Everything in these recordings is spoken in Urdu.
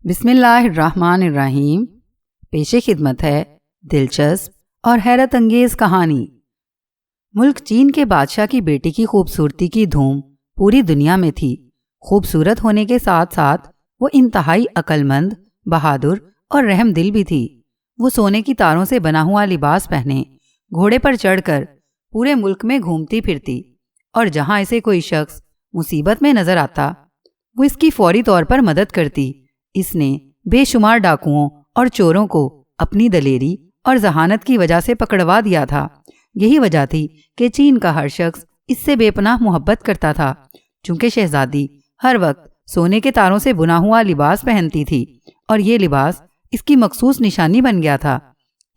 بسم اللہ الرحمن الرحیم۔ پیش خدمت ہے دلچسپ اور حیرت انگیز کہانی۔ ملک چین کے بادشاہ کی بیٹی کی خوبصورتی کی دھوم پوری دنیا میں تھی۔ خوبصورت ہونے کے ساتھ ساتھ وہ انتہائی عقل مند، بہادر اور رحم دل بھی تھی۔ وہ سونے کی تاروں سے بنا ہوا لباس پہنے گھوڑے پر چڑھ کر پورے ملک میں گھومتی پھرتی، اور جہاں اسے کوئی شخص مصیبت میں نظر آتا وہ اس کی فوری طور پر مدد کرتی۔ اس نے بے شمار ڈاکوؤں اور چوروں کو اپنی دلیری اور ذہانت کی وجہ سے پکڑوا دیا تھا۔ یہی وجہ تھی کہ چین کا ہر شخص اس سے بے پناہ محبت کرتا تھا، چونکہ شہزادی ہر وقت سونے کے تاروں سے بنا ہوا لباس پہنتی تھی اور یہ لباس اس کی مخصوص نشانی بن گیا تھا۔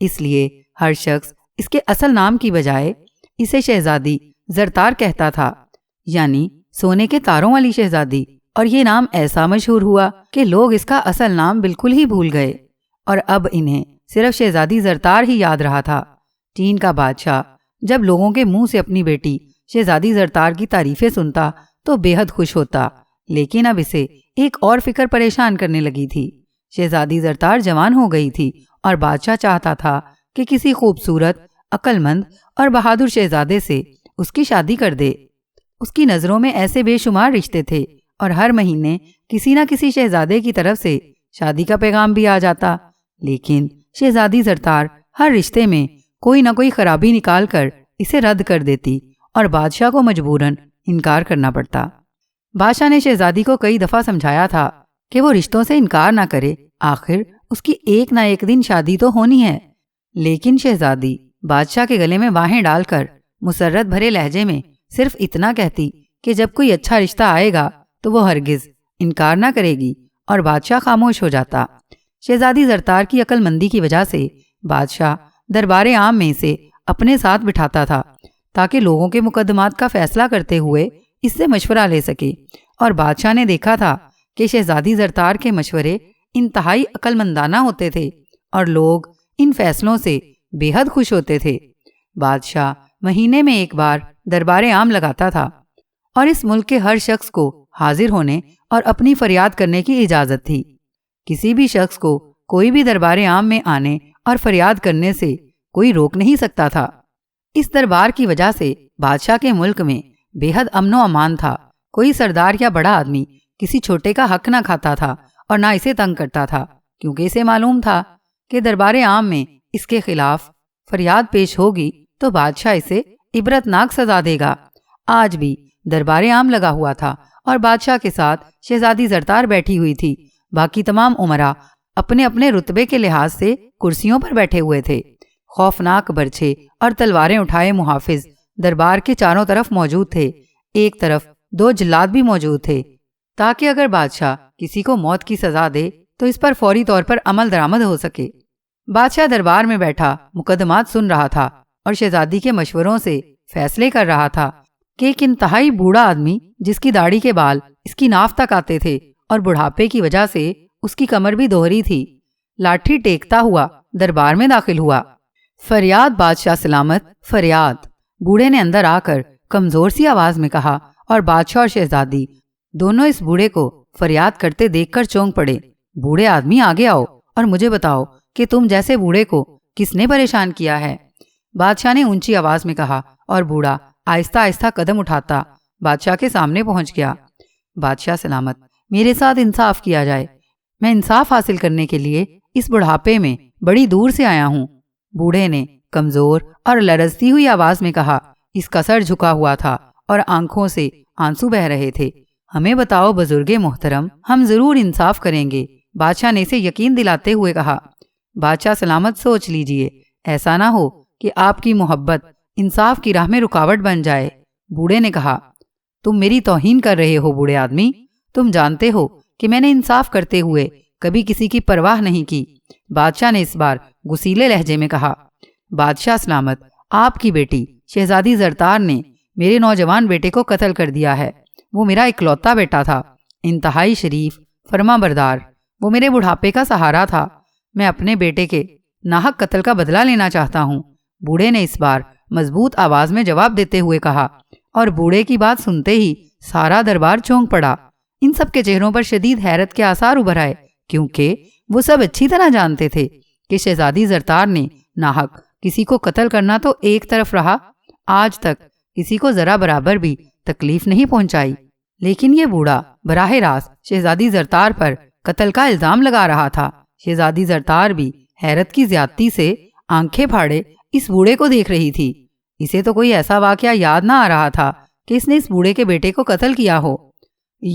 اس لیے ہر شخص اس کے اصل نام کی بجائے اسے شہزادی زرتار کہتا تھا، یعنی سونے کے تاروں والی شہزادی، اور یہ نام ایسا مشہور ہوا کہ لوگ اس کا اصل نام بالکل ہی بھول گئے، اور اب انہیں صرف شہزادی زرتار ہی یاد رہا تھا۔ چین کا بادشاہ جب لوگوں کے منہ سے اپنی بیٹی شہزادی زرتار کی تعریفیں سنتا تو بے حد خوش ہوتا، لیکن اب اسے ایک اور فکر پریشان کرنے لگی تھی۔ شہزادی زرتار جوان ہو گئی تھی اور بادشاہ چاہتا تھا کہ کسی خوبصورت، عقل مند اور بہادر شہزادے سے اس کی شادی کر دے۔ اس کی نظروں میں ایسے بے شمار رشتے تھے اور ہر مہینے کسی نہ کسی شہزادے کی طرف سے شادی کا پیغام بھی آ جاتا، لیکن شہزادی زرتار ہر رشتے میں کوئی نہ کوئی خرابی نکال کر اسے رد کر دیتی اور بادشاہ کو مجبوراً انکار کرنا پڑتا۔ بادشاہ نے شہزادی کو کئی دفعہ سمجھایا تھا کہ وہ رشتوں سے انکار نہ کرے، آخر اس کی ایک نہ ایک دن شادی تو ہونی ہے، لیکن شہزادی بادشاہ کے گلے میں باہیں ڈال کر مسرت بھرے لہجے میں صرف اتنا کہتی کہ جب کوئی اچھا رشتہ آئے گا تو وہ ہرگز انکار نہ کرے گی، اور بادشاہ خاموش ہو جاتا۔ شہزادی زرتار کی عقل مندی کی وجہ سے بادشاہ دربار عام میں اسے اپنے ساتھ بٹھاتا تھا تاکہ لوگوں کے مقدمات کا فیصلہ کرتے ہوئے اس سے مشورہ لے سکے، اور بادشاہ نے دیکھا تھا کہ شہزادی زرتار کے مشورے انتہائی عقل مندانہ ہوتے تھے اور لوگ ان فیصلوں سے بے حد خوش ہوتے تھے۔ بادشاہ مہینے میں ایک بار دربار عام لگاتا تھا، اور اس ملک کے ہر شخص کو حاضر ہونے اور اپنی فریاد کرنے کی اجازت تھی۔ کسی بھی شخص کو کوئی بھی دربار عام میں آنے اور فریاد کرنے سے کوئی روک نہیں سکتا تھا۔ اس دربار کی وجہ سے بادشاہ کے ملک میں بے حد امن و امان تھا۔ کوئی سردار یا بڑا آدمی کسی چھوٹے کا حق نہ کھاتا تھا اور نہ اسے تنگ کرتا تھا، کیونکہ اسے معلوم تھا کہ دربار عام میں اس کے خلاف فریاد پیش ہوگی تو بادشاہ اسے عبرتناک سزا دے گا۔ آج بھی دربار عام لگا ہوا تھا اور بادشاہ کے ساتھ شہزادی زرتار بیٹھی ہوئی تھی۔ باقی تمام امراء اپنے اپنے رتبے کے لحاظ سے کرسیوں پر بیٹھے ہوئے تھے۔ خوفناک برچھے اور تلواریں اٹھائے محافظ دربار کے چاروں طرف موجود تھے۔ ایک طرف 2 جلاد بھی موجود تھے تاکہ اگر بادشاہ کسی کو موت کی سزا دے تو اس پر فوری طور پر عمل درآمد ہو سکے۔ بادشاہ دربار میں بیٹھا مقدمات سن رہا تھا اور شہزادی کے مشوروں سے فیصلے کر رہا تھا کہ ایک انتہائی بوڑھا آدمی جس کی داڑھی کے بال اس کی ناف تک آتے تھے اور بڑھاپے کی وجہ سے اس کی کمر بھی دوہری تھی، لاٹھی ٹیکتا ہوا دربار میں داخل ہوا۔ فریاد بادشاہ سلامت، فریاد، بوڑھے نے اندر آ کر کمزور سی آواز میں کہا، اور بادشاہ اور شہزادی دونوں اس بوڑھے کو فریاد کرتے دیکھ کر چونک پڑے۔ بوڑھے آدمی آگے آؤ اور مجھے بتاؤ کہ تم جیسے بوڑھے کو کس نے پریشان کیا ہے؟ بادشاہ نے اونچی آواز میں کہا، اور بوڑھا آہستہ آہستہ قدم اٹھاتا بادشاہ کے سامنے پہنچ گیا۔ بادشاہ سلامت، میرے ساتھ انصاف کیا جائے، میں انصاف حاصل کرنے کے لیے اس بڑھاپے میں بڑی دور سے آیا ہوں۔ بوڑھے نے کمزور اور لرزتی ہوئی آواز میں کہا، اس کا سر جھکا ہوا تھا اور آنکھوں سے آنسو بہہ رہے تھے۔ ہمیں بتاؤ بزرگ محترم، ہم ضرور انصاف کریں گے، بادشاہ نے اسے یقین دلاتے ہوئے کہا۔ بادشاہ سلامت، سوچ لیجئے، ایسا نہ ہو کہ آپ کی محبت انصاف کی راہ میں رکاوٹ بن جائے۔ بوڑھے نے کہا، تم میری توہین کر رہے ہو بوڑھے آدمی، تم جانتے ہو کہ میں نے انصاف کرتے ہوئے کبھی کسی کی پرواہ نہیں کی۔ بادشاہ نے اس بار غصیلے لہجے میں کہا، بادشاہ سلامت، آپ کی بیٹی شہزادی زرتار نے میرے نوجوان بیٹے کو قتل کر دیا ہے۔ وہ میرا اکلوتا بیٹا تھا، انتہائی شریف، فرما بردار، وہ میرے بڑھاپے کا سہارا تھا۔ میں اپنے بیٹے کے ناحق قتل کا بدلہ لینا چاہتا ہوں۔ بوڑھے نے اس بار مضبوط آواز میں جواب دیتے ہوئے کہا، اور بوڑھے کی بات سنتے ہی سارا دربار چونک پڑا۔ ان سب کے چہروں پر شدید حیرت کے آثار ابھر آئے کیونکہ وہ سب اچھی طرح جانتے تھے کہ شہزادی زرتار نے ناحق کسی کو قتل کرنا تو ایک طرف رہا، آج تک کسی کو ذرا برابر بھی تکلیف نہیں پہنچائی، لیکن یہ بوڑھا براہ راست شہزادی زرتار پر قتل کا الزام لگا رہا تھا۔ شہزادی زرتار بھی حیرت کی زیادتی سے آنکھیں پھاڑے اس بوڑھے کو دیکھ رہی تھی۔ اسے تو کوئی ایسا واقعہ یاد نہ آ رہا تھا کہ اس نے اس بوڑھے کے بیٹے کو قتل کیا ہو۔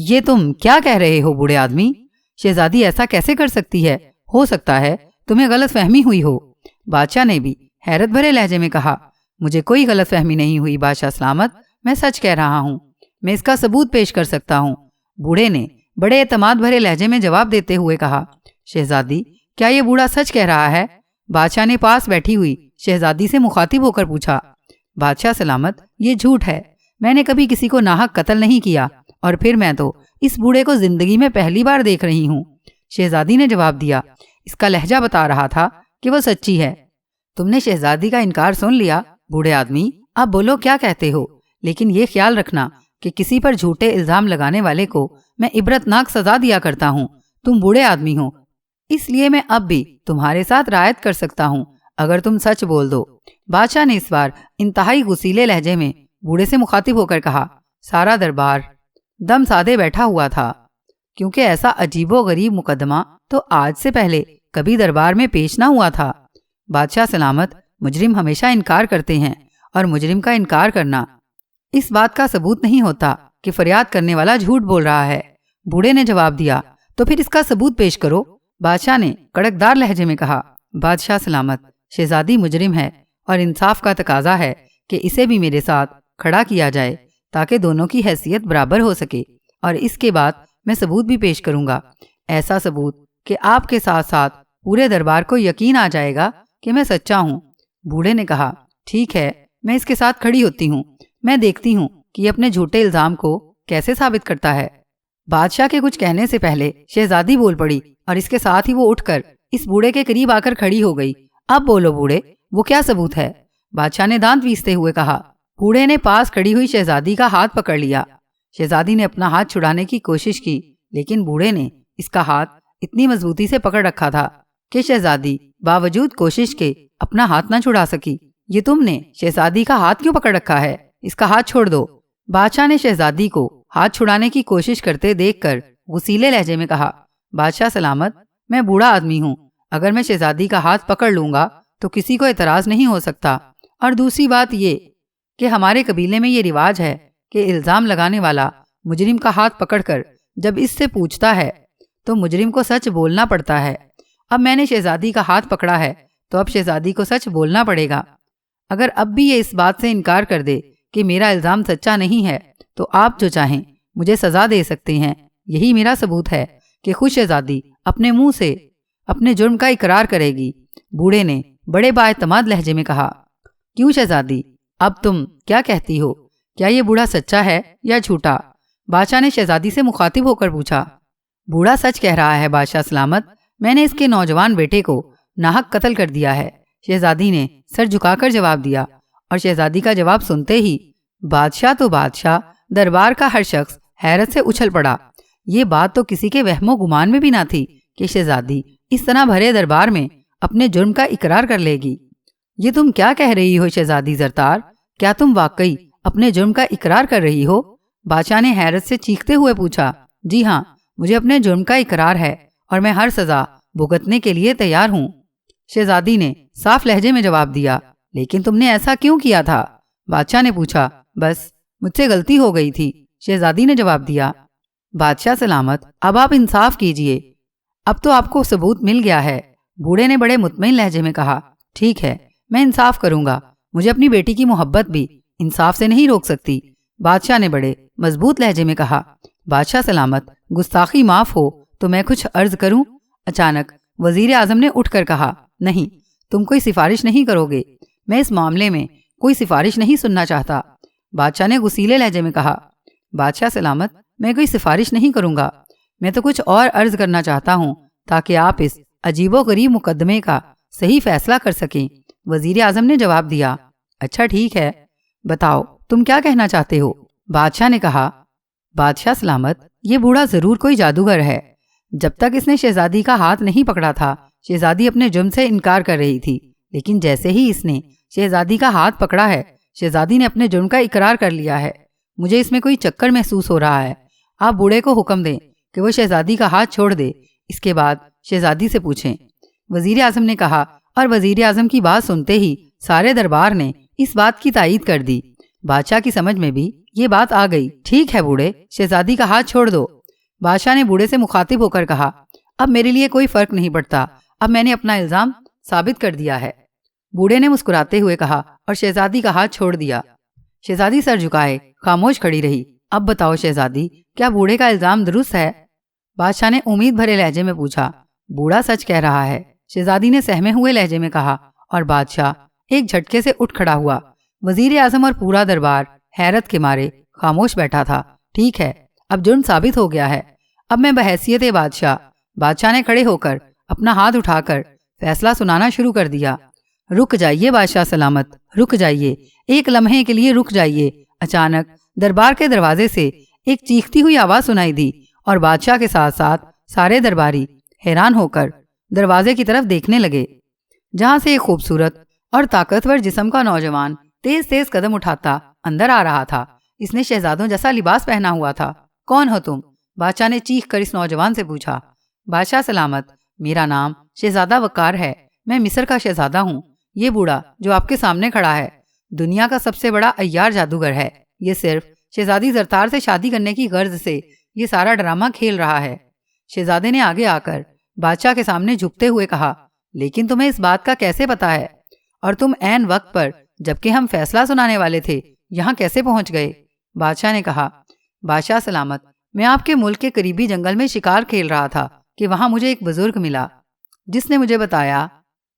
یہ تم کیا کہہ رہے ہو بوڑھے آدمی؟ شہزادی ایسا کیسے کر سکتی ہے؟ ہو سکتا ہے تمہیں غلط فہمی ہوئی ہو۔ بادشاہ نے بھی حیرت بھرے لہجے میں کہا، مجھے کوئی غلط فہمی نہیں ہوئی بادشاہ سلامت، میں سچ کہہ رہا ہوں، میں اس کا ثبوت پیش کر سکتا ہوں۔ بوڑھے نے بڑے اعتماد بھرے لہجے میں جواب دیتے ہوئے کہا، شہزادی کیا یہ بوڑھا سچ کہہ رہا ہے؟ بادشاہ نے پاس بیٹھی ہوئی شہزادی سے مخاطب ہو کر پوچھا۔ بادشاہ سلامت، یہ جھوٹ ہے، میں نے کبھی کسی کو ناحق قتل نہیں کیا، اور پھر میں تو اس بوڑھے کو زندگی میں پہلی بار دیکھ رہی ہوں۔ شہزادی نے جواب دیا، اس کا لہجہ بتا رہا تھا کہ وہ سچی ہے۔ تم نے شہزادی کا انکار سن لیا بوڑھے آدمی، اب بولو کیا کہتے ہو، لیکن یہ خیال رکھنا کہ کسی پر جھوٹے الزام لگانے والے کو میں عبرتناک سزا دیا کرتا ہوں۔ تم بوڑھے آدمی ہو، اس لیے میں اب بھی تمہارے ساتھ رعایت کر سکتا ہوں اگر تم سچ بول دو۔ بادشاہ نے اس بار انتہائی غصیلے لہجے میں بوڑھے سے مخاطب ہو کر کہا۔ سارا دربار دم سادے بیٹھا ہوا تھا، کیونکہ ایسا عجیب و غریب مقدمہ تو آج سے پہلے کبھی دربار میں پیش نہ ہوا تھا۔ بادشاہ سلامت، مجرم ہمیشہ انکار کرتے ہیں، اور مجرم کا انکار کرنا اس بات کا ثبوت نہیں ہوتا کہ فریاد کرنے والا جھوٹ بول رہا ہے۔ بوڑھے نے جواب دیا، تو پھر اس کا ثبوت پیش کرو۔ بادشاہ نے کڑکدار لہجے میں کہا۔ بادشاہ سلامت، شہزادی مجرم ہے، اور انصاف کا تقاضا ہے کہ اسے بھی میرے ساتھ کھڑا کیا جائے تاکہ دونوں کی حیثیت برابر ہو سکے، اور اس کے بعد میں ثبوت بھی پیش کروں گا، ایسا ثبوت کہ آپ کے ساتھ ساتھ پورے دربار کو یقین آ جائے گا کہ میں سچا ہوں۔ بوڑھے نے کہا، ٹھیک ہے، میں اس کے ساتھ کھڑی ہوتی ہوں، میں دیکھتی ہوں کہ یہ اپنے جھوٹے الزام کو کیسے ثابت کرتا ہے۔ بادشاہ کے کچھ کہنے سے پہلے شہزادی بول پڑی، اور اس کے ساتھ ہی وہ اٹھ کر اس بوڑھے کے قریب آ کر کھڑی ہو گئی۔ اب بولو بوڑھے، وہ کیا ثبوت ہے؟ بادشاہ نے دانت پیستے ہوئے کہا۔ بوڑھے نے پاس کھڑی ہوئی شہزادی کا ہاتھ پکڑ لیا۔ شہزادی نے اپنا ہاتھ چھڑانے کی کوشش کی، لیکن بوڑھے نے اس کا ہاتھ اتنی مضبوطی سے پکڑ رکھا تھا کہ شہزادی باوجود کوشش کے اپنا ہاتھ نہ چھڑا سکی۔ یہ تم نے شہزادی کا ہاتھ کیوں پکڑ رکھا ہے؟ اس کا ہاتھ چھوڑ دو۔ بادشاہ نے شہزادی کو ہاتھ چھڑانے کی کوشش کرتے دیکھ کر غصیلے لہجے میں کہا، بادشاہ سلامت، میں بوڑھا آدمی ہوں، اگر میں شہزادی کا ہاتھ پکڑ لوں گا تو کسی کو اعتراض نہیں ہو سکتا، اور دوسری بات یہ کہ ہمارے قبیلے میں یہ رواج ہے کہ الزام لگانے والا مجرم کا ہاتھ پکڑ کر جب اس سے پوچھتا ہے تو مجرم کو سچ بولنا پڑتا ہے۔ اب میں نے شہزادی کا ہاتھ پکڑا ہے تو اب شہزادی کو سچ بولنا پڑے گا۔ اگر اب بھی یہ اس بات سے انکار کر دے کہ میرا الزام سچا نہیں ہے تو آپ جو چاہیں مجھے سزا دے سکتے ہیں۔ یہی میرا ثبوت ہے کہ خود شہزادی اپنے منہ سے اپنے جرم کا اقرار کرے گی۔ بوڑھے نے بڑے بااعتماد لہجے میں کہا، کیوں شہزادی، اب تم کیا کہتی ہو؟ کیا یہ بوڑھا سچا ہے یا جھوٹا؟ بادشاہ نے شہزادی سے مخاطب ہو کر پوچھا۔ بوڑھا سچ کہہ رہا ہے بادشاہ سلامت، میں نے اس کے نوجوان بیٹے کو ناحق قتل کر دیا ہے۔ شہزادی نے سر جھکا کر جواب دیا، اور شہزادی کا جواب سنتے ہی بادشاہ تو بادشاہ، دربار کا ہر شخص حیرت سے اچھل پڑا۔ یہ بات تو کسی کے وہم و گمان میں بھی نہ تھی کہ شہزادی اس طرح بھرے دربار میں اپنے جرم کا اقرار کر لے گی۔ یہ تم کیا کہہ رہی ہو شہزادی زرتار؟ کیا تم واقعی اپنے جرم کا اقرار کر رہی ہو؟ بادشاہ نے حیرت سے چیختے ہوئے پوچھا۔ جی ہاں، مجھے اپنے جرم کا اقرار ہے، اور میں ہر سزا بھگتنے کے لیے تیار ہوں۔ شہزادی نے صاف لہجے میں جواب دیا۔ لیکن تم نے ایسا کیوں کیا تھا؟ بادشاہ نے پوچھا۔ بس مجھ سے غلطی ہو گئی تھی، شہزادی نے جواب دیا۔ بادشاہ سلامت، اب آپ انصاف کیجئے، اب تو آپ کو ثبوت مل گیا ہے۔ بوڑھے نے بڑے مطمئن لہجے میں کہا، ٹھیک ہے، میں انصاف کروں گا، مجھے اپنی بیٹی کی محبت بھی انصاف سے نہیں روک سکتی۔ بادشاہ نے بڑے مضبوط لہجے میں کہا۔ بادشاہ سلامت، گستاخی معاف ہو تو میں کچھ عرض کروں؟ اچانک وزیر اعظم نے اٹھ کر کہا، نہیں، تم کوئی سفارش نہیں کرو گے، میں اس معاملے میں کوئی سفارش نہیں سننا چاہتا۔ بادشاہ نے غصیلے لہجے میں کہا، بادشاہ سلامت، میں کوئی سفارش نہیں کروں گا، میں تو کچھ اور عرض کرنا چاہتا ہوں تاکہ آپ اس عجیب و غریب مقدمے کا صحیح فیصلہ کر سکیں۔ وزیر اعظم نے جواب دیا، اچھا ٹھیک ہے، بتاؤ تم کیا کہنا چاہتے ہو؟ بادشاہ نے کہا، بادشاہ سلامت، یہ بوڑھا ضرور کوئی جادوگر ہے، جب تک اس نے شہزادی کا ہاتھ نہیں پکڑا تھا شہزادی اپنے جرم سے انکار کر رہی تھی، لیکن جیسے ہی اس نے شہزادی کا ہاتھ پکڑا ہے شہزادی نے اپنے جرم کا اقرار کر لیا ہے۔ مجھے اس میں کوئی چکر محسوس ہو رہا ہے۔ آپ بوڑھے کو حکم دیں کہ وہ شہزادی کا ہاتھ چھوڑ دے، اس کے بعد شہزادی سے پوچھیں۔ وزیر اعظم نے کہا، اور وزیر اعظم کی بات سنتے ہی سارے دربار نے اس بات کی تائید کر دی۔ بادشاہ کی سمجھ میں بھی یہ بات آ گئی۔ ٹھیک ہے بوڑھے، شہزادی کا ہاتھ چھوڑ دو۔ بادشاہ نے بوڑھے سے مخاطب ہو کر کہا، اب میرے لیے کوئی فرق نہیں پڑتا، اب میں نے اپنا الزام ثابت کر دیا ہے۔ بوڑھے نے مسکراتے ہوئے کہا اور شہزادی کا ہاتھ چھوڑ دیا۔ شہزادی سر جھکائے خاموش کھڑی رہی۔ اب بتاؤ شہزادی، کیا بوڑھے کا الزام درست ہے؟ بادشاہ نے امید بھرے لہجے میں پوچھا۔ بوڑھا سچ کہہ رہا ہے، شہزادی نے سہمے ہوئے لہجے میں کہا، اور بادشاہ ایک جھٹکے سے اٹھ کھڑا ہوا۔ وزیر اعظم اور پورا دربار حیرت کے مارے خاموش بیٹھا تھا۔ ٹھیک ہے، اب جرم ثابت ہو گیا ہے، اب میں بحیثیت بادشاہ نے کھڑے ہو کر اپنا ہاتھ اٹھا کر فیصلہ سنانا شروع کر دیا۔ رک جائیے بادشاہ سلامت، رک جائیے، ایک لمحے کے لیے رک جائیے۔ اچانک دربار کے دروازے سے ایک چیختی ہوئی آواز سنائی دی اور بادشاہ کے ساتھ ساتھ سارے درباری حیران ہو کر دروازے کی طرف دیکھنے لگے، جہاں سے ایک خوبصورت اور طاقتور جسم کا نوجوان تیز تیز قدم اٹھاتا اندر آ رہا تھا۔ اس نے شہزادوں جیسا لباس پہنا ہوا تھا۔ کون ہو تم؟ بادشاہ نے چیخ کر اس نوجوان سے پوچھا۔ بادشاہ سلامت، میرا نام شہزادہ وقار ہے، میں مصر کا شہزادہ ہوں۔ یہ بوڑھا جو آپ کے سامنے کھڑا ہے دنیا کا سب سے بڑا عیار جادوگر ہے۔ یہ صرف شہزادی زرتار سے شادی کرنے کی غرض سے یہ سارا ڈرامہ کھیل رہا ہے۔ شہزادے نے آگے آ کر بادشاہ کے سامنے جھکتے ہوئے کہا، لیکن تمہیں اس بات کا کیسے پتا ہے؟ اور تم عین وقت پر جبکہ ہم فیصلہ سنانے والے تھے یہاں کیسے پہنچ گئے؟ بادشاہ نے کہا، بادشاہ سلامت، میں آپ کے ملک کے قریبی جنگل میں شکار کھیل رہا تھا کہ وہاں مجھے ایک بزرگ ملا جس نے مجھے بتایا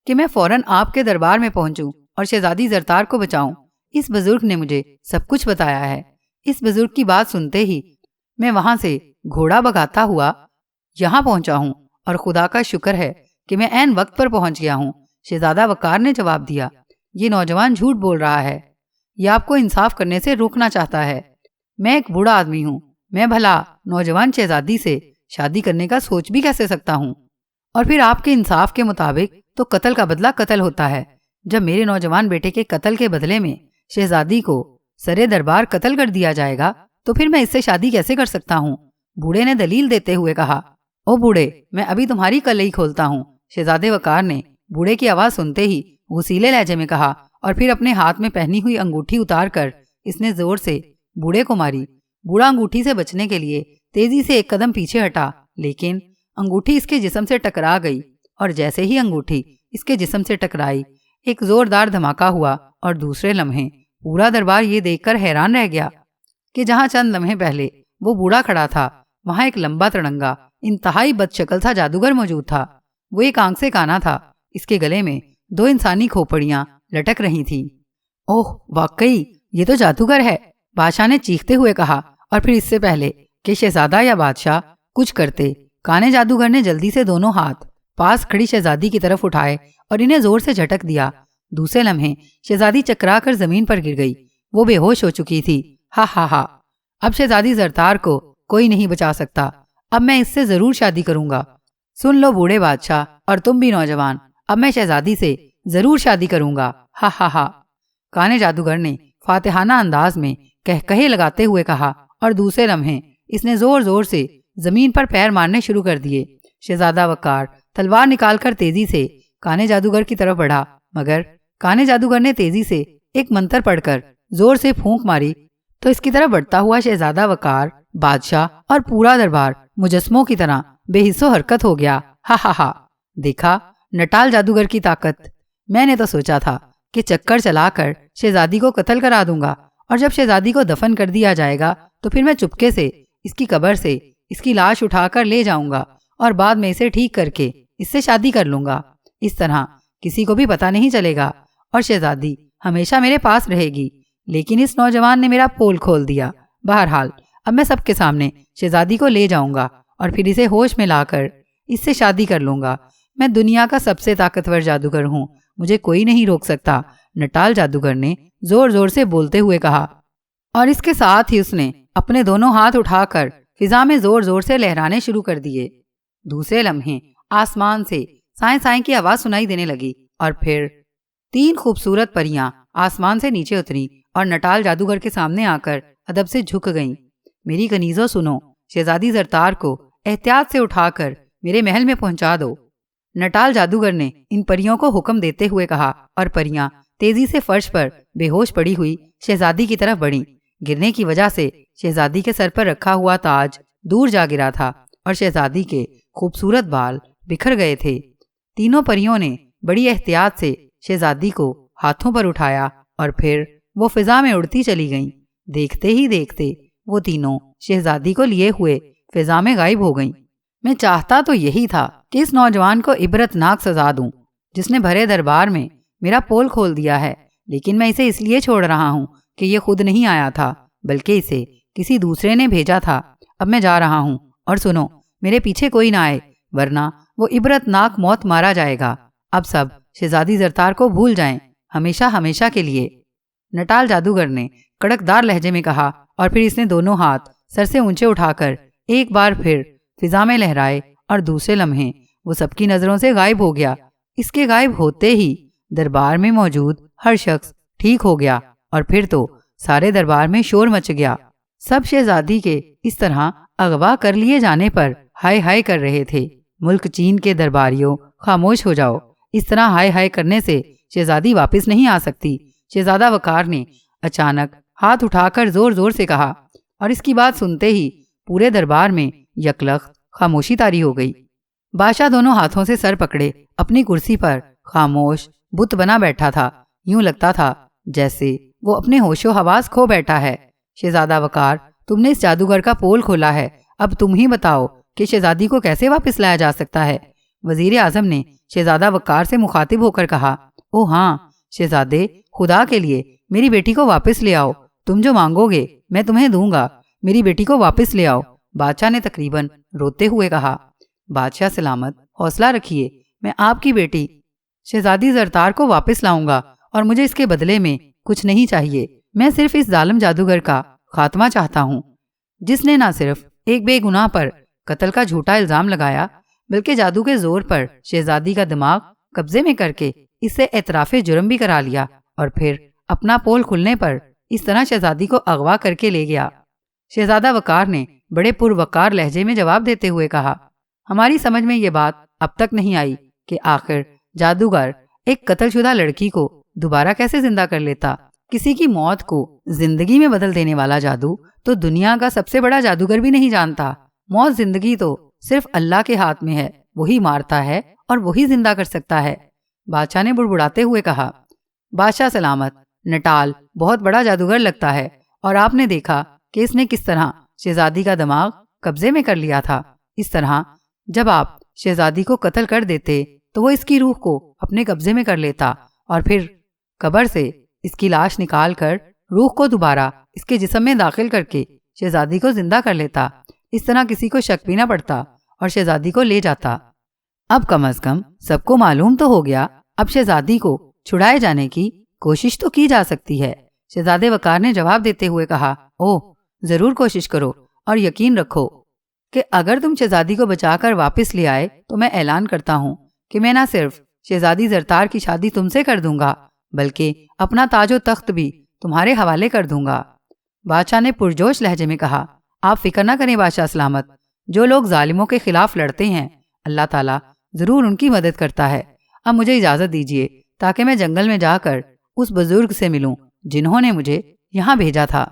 کہ میں فوراً آپ کے دربار میں پہنچوں اور شہزادی زرتار کو بچاؤں۔ اس بزرگ نے مجھے سب کچھ بتایا ہے۔ اس بزرگ کی بات سنتے ہی میں وہاں سے گھوڑا بھگاتا ہوا یہاں پہنچا ہوں، اور خدا کا شکر ہے کہ میں عین وقت پر پہنچ گیا ہوں۔ شہزادہ وقار نے جواب دیا، یہ نوجوان جھوٹ بول رہا ہے، یہ آپ کو انصاف کرنے سے روکنا چاہتا ہے۔ میں ایک بوڑھا آدمی ہوں، میں بھلا نوجوان شہزادی سے شادی کرنے کا سوچ بھی کیسے سکتا ہوں؟ اور پھر آپ کے انصاف کے مطابق تو قتل کا بدلہ قتل ہوتا ہے۔ جب میرے نوجوان بیٹے کے قتل کے بدلے میں شہزادی کو سرے دربار قتل کر دیا جائے گا تو پھر میں اس سے شادی کیسے کر سکتا ہوں؟ بوڑھے نے دلیل دیتے ہوئے کہا، او بوڑھے، میں ابھی تمہاری کلئی کھولتا ہوں۔ شہزادے وقار نے بوڑھے کی آواز سنتے ہی غصیلے لہجے میں کہا، اور پھر اپنے ہاتھ میں پہنی ہوئی انگوٹھی اتار کر اس نے زور سے بوڑھے کو ماری۔ بوڑھا انگوٹھی سے بچنے کے لیے تیزی سے ایک قدم پیچھے ہٹا، لیکن انگوٹھی اس کے جسم سے ٹکرا گئی، اور جیسے ہی انگوٹھی اس کے جسم سے ٹکرائی ایک زوردار دھماکہ ہوا، اور دوسرے لمحے پورا دربار یہ دیکھ کر حیران رہ گیا کہ جہاں چند لمحے پہلے وہ بوڑھا کھڑا تھا وہاں ایک لمبا تڑنگا انتہائی بد شکل تھا جادوگر موجود تھا۔ وہ ایک آنکھ سے کانا تھا، اس کے گلے میں 2 انسانی کھوپڑیاں لٹک رہی تھیں۔ اوہ واقعی یہ تو جادوگر ہے، بادشاہ نے چیختے ہوئے کہا، اور پھر اس سے پہلے کہ شہزادہ یا بادشاہ کچھ کرتے کانے جادوگر نے جلدی سے دونوں ہاتھ پاس کھڑی شہزادی کی طرف اٹھائے اور انہیں زور سے جھٹک دیا۔ دوسرے لمحے شہزادی چکرا کر زمین پر گر گئی، وہ بے ہوش ہو چکی تھی۔ ہا ہا ہا، اب شہزادی زرتار کو کوئی نہیں بچا سکتا، اب میں اس سے ضرور شادی کروں گا۔ سن لو بوڑھے بادشاہ اور تم بھی نوجوان، اب میں شہزادی سے ضرور شادی کروں گا۔ ہا ہا ہا، کانے جادوگر نے فاتحانہ انداز میں کہے لگاتے ہوئے کہا، اور دوسرے لمحے اس نے زور زور سے زمین پر پیر مارنے شروع کر دیے۔ شہزادہ وقار تلوار نکال کر تیزی سے کانے جادوگر کی طرف بڑھا، مگر کانے جادوگر نے تیزی سے ایک منتر پڑھ کر زور سے پھونک ماری تو اس کی طرف بڑھتا ہوا شہزادہ وقار، بادشاہ اور پورا دربار مجسموں کی طرح بے حس و حرکت ہو گیا۔ ہا ہا ہا، دیکھا نٹال جادوگر کی طاقت، میں نے تو سوچا تھا کہ چکر چلا کر شہزادی کو قتل کرا دوں گا، اور جب شہزادی کو دفن کر دیا جائے گا تو پھر میں چپکے سے اس کی قبر سے اس کی لاش اٹھا کر لے جاؤں گا اور بعد میں اسے ٹھیک کر کے اس سے شادی کر لوں گا۔ اس طرح کسی کو بھی پتہ نہیں چلے گا اور شہزادی ہمیشہ میرے پاس رہے گی۔ لیکن اس نوجوان نے میرا پول کھول دیا۔ بہرحال اب میں سب کے سامنے شہزادی کو لے جاؤں گا اور پھر اسے ہوش میں لا کر اس سے شادی کر لوں گا۔ میں دنیا کا سب سے طاقتور جادوگر ہوں، مجھے کوئی نہیں روک سکتا، نٹال جادوگر نے زور زور سے بولتے ہوئے کہا، اور اس کے ساتھ ہی اس نے اپنے دونوں ہاتھ اٹھا کر فضا میں زور زور سے لہرانے شروع کر دیے۔ دوسرے لمحے آسمان سے سائیں سائیں کی آواز سنائی دینے لگی اور پھر 3 خوبصورت پریاں آسمان سے نیچے اتری اور نٹال جادوگر کے سامنے آ کر ادب سے جھک گئیں۔ میری کنیزوں سنو، شہزادی زرتار کو احتیاط سے اٹھا کر میرے محل میں پہنچا دو۔ نٹال جادوگر نے ان پریوں کو حکم دیتے ہوئے کہا اور پریاں تیزی سے فرش پر بے ہوش پڑی ہوئی شہزادی کی طرف بڑھیں۔ گرنے کی وجہ سے شہزادی کے سر پر رکھا ہوا تاج دور جا گرا تھا اور شہزادی کے خوبصورت بال بکھر گئے تھے۔ تینوں پریوں نے بڑی احتیاط سے شہزادی کو ہاتھوں پر اٹھایا اور پھر وہ فضا میں اڑتی چلی گئیں۔ دیکھتے ہی دیکھتے وہ تینوں شہزادی کو لیے ہوئے فضا میں غائب ہو گئیں۔ میں چاہتا تو یہی تھا کہ اس نوجوان کو عبرت ناک سزا دوں جس نے بھرے دربار میں میرا پول کھول دیا ہے، لیکن میں اسے اس لیے چھوڑ رہا ہوں کہ یہ خود نہیں آیا تھا بلکہ اسے کسی دوسرے نے بھیجا تھا۔ اب میں جا رہا ہوں اور سنو، میرے پیچھے کوئی نہ آئے ورنہ وہ عبرت ناک موت مارا جائے گا۔ اب سب شہزادی زرتار کو بھول جائیں، ہمیشہ ہمیشہ کے لیے۔ نٹال جادوگر نے کڑکدار لہجے میں کہا اور پھر اس نے دونوں ہاتھ سر سے اونچے اٹھا کر ایک بار پھر فضا میں لہرائے اور دوسرے لمحے وہ سب کی نظروں سے غائب ہو گیا۔ اس کے غائب ہوتے ہی دربار میں موجود ہر شخص ٹھیک ہو گیا اور پھر تو سارے دربار میں شور مچ گیا۔ سب شہزادی کے اس طرح اغوا کر لیے جانے پر ہائے ہائے کر رہے تھے۔ ملک چین کے درباریوں، خاموش ہو جاؤ، اس طرح ہائے ہائے کرنے سے شہزادی واپس نہیں آ سکتی۔ شہزادہ وقار نے اچانک ہاتھ اٹھا کر زور زور سے کہا اور اس کی بات سنتے ہی پورے دربار میں یکلخت خاموشی طاری ہو گئی۔ بادشاہ دونوں ہاتھوں سے سر پکڑے اپنی کرسی پر خاموش بت بنا بیٹھا تھا، یوں لگتا تھا جیسے وہ اپنے ہوش و حواس کھو بیٹھا ہے۔ شہزادہ وقار، تم نے اس جادوگر کا پول کھولا ہے، اب تم ہی بتاؤ کہ شہزادی کو کیسے واپس لایا جا سکتا ہے؟ وزیر اعظم نے شہزادہ وقار سے مخاطب ہو کر کہا، او ہاں شہزادے، خدا کے لیے میری بیٹی کو واپس لے آؤ، تم جو مانگو گے میں تمہیں دوں گا، میری بیٹی کو واپس لے آؤ۔ بادشاہ نے تقریباً روتے ہوئے کہا، بادشاہ سلامت، حوصلہ رکھیے، میں آپ کی بیٹی شہزادی زرتار کو واپس لاؤں گا اور مجھے اس کے بدلے میں کچھ نہیں چاہیے۔ میں صرف اس ظالم جادوگر کا خاتمہ چاہتا ہوں جس نے نہ صرف ایک بے گناہ پر قتل کا جھوٹا الزام لگایا بلکہ جادو کے زور پر شہزادی کا دماغ قبضے میں کر کے اس سے اعتراف جرم بھی کرا لیا اور پھر اپنا پول کھلنے پر اس طرح شہزادی کو اغوا کر کے لے گیا۔ شہزادہ وقار نے بڑے پروقار لہجے میں جواب دیتے ہوئے کہا، ہماری سمجھ میں یہ بات اب تک نہیں آئی کہ آخر جادوگر ایک قتل شدہ لڑکی کو دوبارہ کیسے زندہ کر لیتا۔ کسی کی موت کو زندگی میں بدل دینے والا جادو تو دنیا کا سب سے بڑا جادوگر بھی نہیں جانتا۔ موت زندگی تو صرف اللہ کے ہاتھ میں ہے، وہی مارتا ہے اور وہی زندہ کر سکتا ہے۔ بادشاہ نے بڑبڑاتے ہوئے کہا، بادشاہ سلامت، نٹال بہت بڑا جادوگر لگتا ہے اور آپ نے دیکھا کہ اس نے کس طرح شہزادی کا دماغ قبضے میں کر لیا تھا۔ اس طرح جب آپ شہزادی کو قتل کر دیتے تو وہ اس کی روح کو اپنے قبضے میں کر لیتا اور پھر قبر سے اس کی لاش نکال کر روح کو دوبارہ اس کے جسم میں داخل کر کے شہزادی کو زندہ کر لیتا۔ اس طرح کسی کو شک بھی نہ پڑتا اور شہزادی کو لے جاتا۔ اب کم از کم سب کو معلوم تو ہو گیا، اب شہزادی کو چھڑائے جانے کی کوشش تو کی جا سکتی ہے۔ شہزادے وقار نے جواب دیتے ہوئے کہا، اوہ ضرور کوشش کرو اور یقین رکھو کہ اگر تم شہزادی کو بچا کر واپس لے آئے تو میں اعلان کرتا ہوں کہ میں نہ صرف شہزادی زرتار کی شادی تم سے کر دوں گا بلکہ اپنا تاج و تخت بھی تمہارے حوالے کر دوں گا۔ بادشاہ نے پرجوش لہجے میں کہا، آپ فکر نہ کریں بادشاہ سلامت، جو لوگ ظالموں کے خلاف لڑتے ہیں اللہ تعالیٰ ضرور ان کی مدد کرتا ہے۔ اب مجھے اجازت دیجیے تاکہ میں جنگل میں جا کر اس بزرگ سے ملوں جنہوں نے مجھے یہاں بھیجا تھا،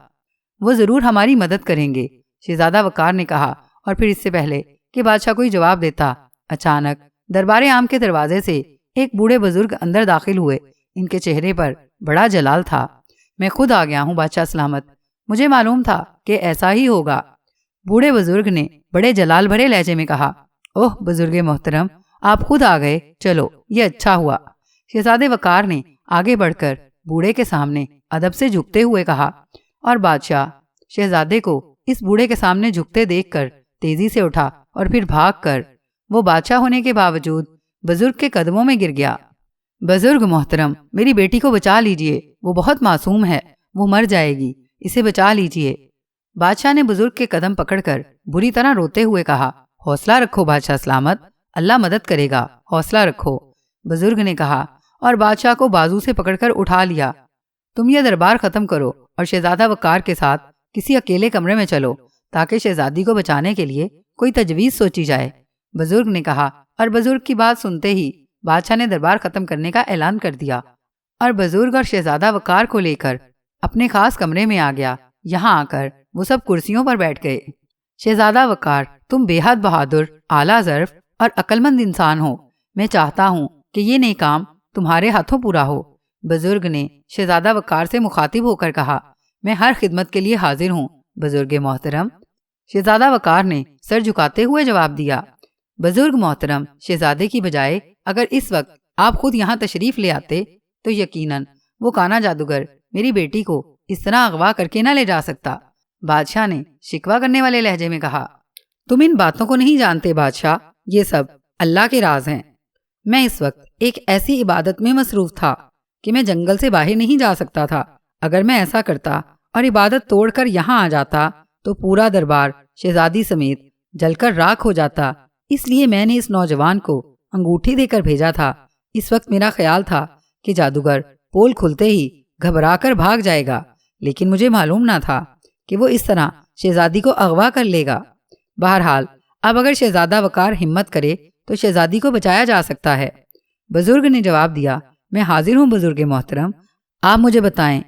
وہ ضرور ہماری مدد کریں گے۔ شہزادہ وقار نے کہا اور پھر اس سے پہلے کہ بادشاہ کوئی جواب دیتا، اچانک دربار عام کے دروازے سے ایک بوڑھے بزرگ اندر داخل ہوئے۔ ان کے چہرے پر بڑا جلال تھا۔ میں خود آ گیا ہوں بادشاہ سلامت، مجھے معلوم تھا کہ ایسا ہی ہوگا۔ بوڑھے بزرگ نے بڑے جلال بھرے لہجے میں کہا، اوہ بزرگ محترم، آپ خود آ گئے، چلو یہ اچھا ہوا۔ شہزادے وقار نے آگے بڑھ کر بوڑھے کے سامنے ادب سے جھکتے ہوئے کہا اور بادشاہ شہزادے کو اس بوڑھے کے سامنے جھکتے دیکھ کر تیزی سے اٹھا اور پھر بھاگ کر وہ بادشاہ ہونے کے باوجود بزرگ کے قدموں میں گر گیا۔ بزرگ محترم، میری بیٹی کو بچا لیجئے، وہ بہت معصوم ہے، وہ مر جائے گی، اسے بچا لیجئے۔ بادشاہ نے بزرگ کے قدم پکڑ کر بری طرح روتے ہوئے کہا، حوصلہ رکھو بادشاہ سلامت، اللہ مدد کرے گا، حوصلہ رکھو۔ بزرگ نے کہا اور بادشاہ کو بازو سے پکڑ کر اٹھا لیا۔ تم یہ دربار ختم کرو اور شہزادہ وقار کے ساتھ کسی اکیلے کمرے میں چلو تاکہ شہزادی کو بچانے کے لیے کوئی تجویز سوچی جائے، بزرگ نے کہا۔ اور بزرگ کی بات سنتے ہی بادشاہ نے دربار ختم کرنے کا اعلان کر دیا اور بزرگ اور شہزادہ وقار کو لے کر اپنے خاص کمرے میں آ گیا۔ یہاں آ کر وہ سب کرسیوں پر بیٹھ گئے۔ شہزادہ وقار، تم بے حد بہادر، اعلیٰ ظرف اور عقلمند انسان ہو۔ میں چاہتا ہوں کہ یہ نیک کام تمہارے ہاتھوں پورا ہو۔ بزرگ نے شہزادہ وقار سے مخاطب ہو کر کہا، میں ہر خدمت کے لیے حاضر ہوں بزرگ محترم۔ شہزادہ وقار نے سر جھکاتے ہوئے جواب دیا، بزرگ محترم، شہزادے کی بجائے اگر اس وقت آپ خود یہاں تشریف لے آتے تو یقیناً وہ کانا جادوگر میری بیٹی کو اس طرح اغوا کر کے نہ لے جا سکتا۔ بادشاہ نے شکوہ کرنے والے لہجے میں کہا، تم ان باتوں کو نہیں جانتے بادشاہ، یہ سب اللہ کے راز ہیں۔ میں اس وقت ایک ایسی عبادت میں مصروف تھا کہ میں جنگل سے باہر نہیں جا سکتا تھا۔ اگر میں ایسا کرتا اور عبادت توڑ کر یہاں آ جاتا تو پورا دربار شہزادی سمیت جل کر راکھ ہو جاتا۔ اس لیے میں نے اس نوجوان کو انگوٹھی دے کر بھیجا تھا۔ اس وقت میرا خیال تھا کہ جادوگر پول کھلتے ہی گھبرا کر بھاگ جائے گا، لیکن مجھے معلوم نہ تھا کہ وہ اس طرح شہزادی کو اغوا کر لے گا۔ بہرحال اب اگر شہزادہ وقار ہمت کرے تو شہزادی کو بچایا جا سکتا ہے۔ بزرگ نے جواب دیا، میں حاضر ہوں بزرگ محترم، آپ مجھے بتائیں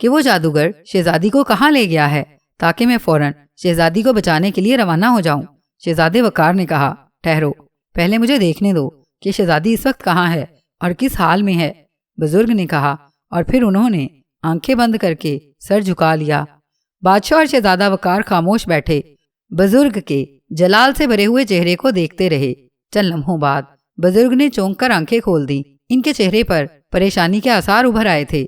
کہ وہ جادوگر شہزادی کو کہاں لے گیا ہے تاکہ میں فوراً شہزادی کو بچانے کے لیے روانہ ہو جاؤں۔ شہزادے وقار نے کہا، ٹھہرو، پہلے مجھے دیکھنے دو کہ شہزادی اس وقت کہاں ہے اور کس حال میں ہے، بزرگ نے کہا، اور پھر انہوں نے آنکھیں بند کر کے سر جھکا لیا۔ بادشاہ اور شہزادہ وقار خاموش بیٹھے، بزرگ کے جلال سے بھرے ہوئے چہرے کو دیکھتے رہے۔ چند لمحوں بعد بزرگ نے چونک کر آنکھیں کھول دی۔ ان کے چہرے پر پریشانی کے آثار ابھر آئے تھے۔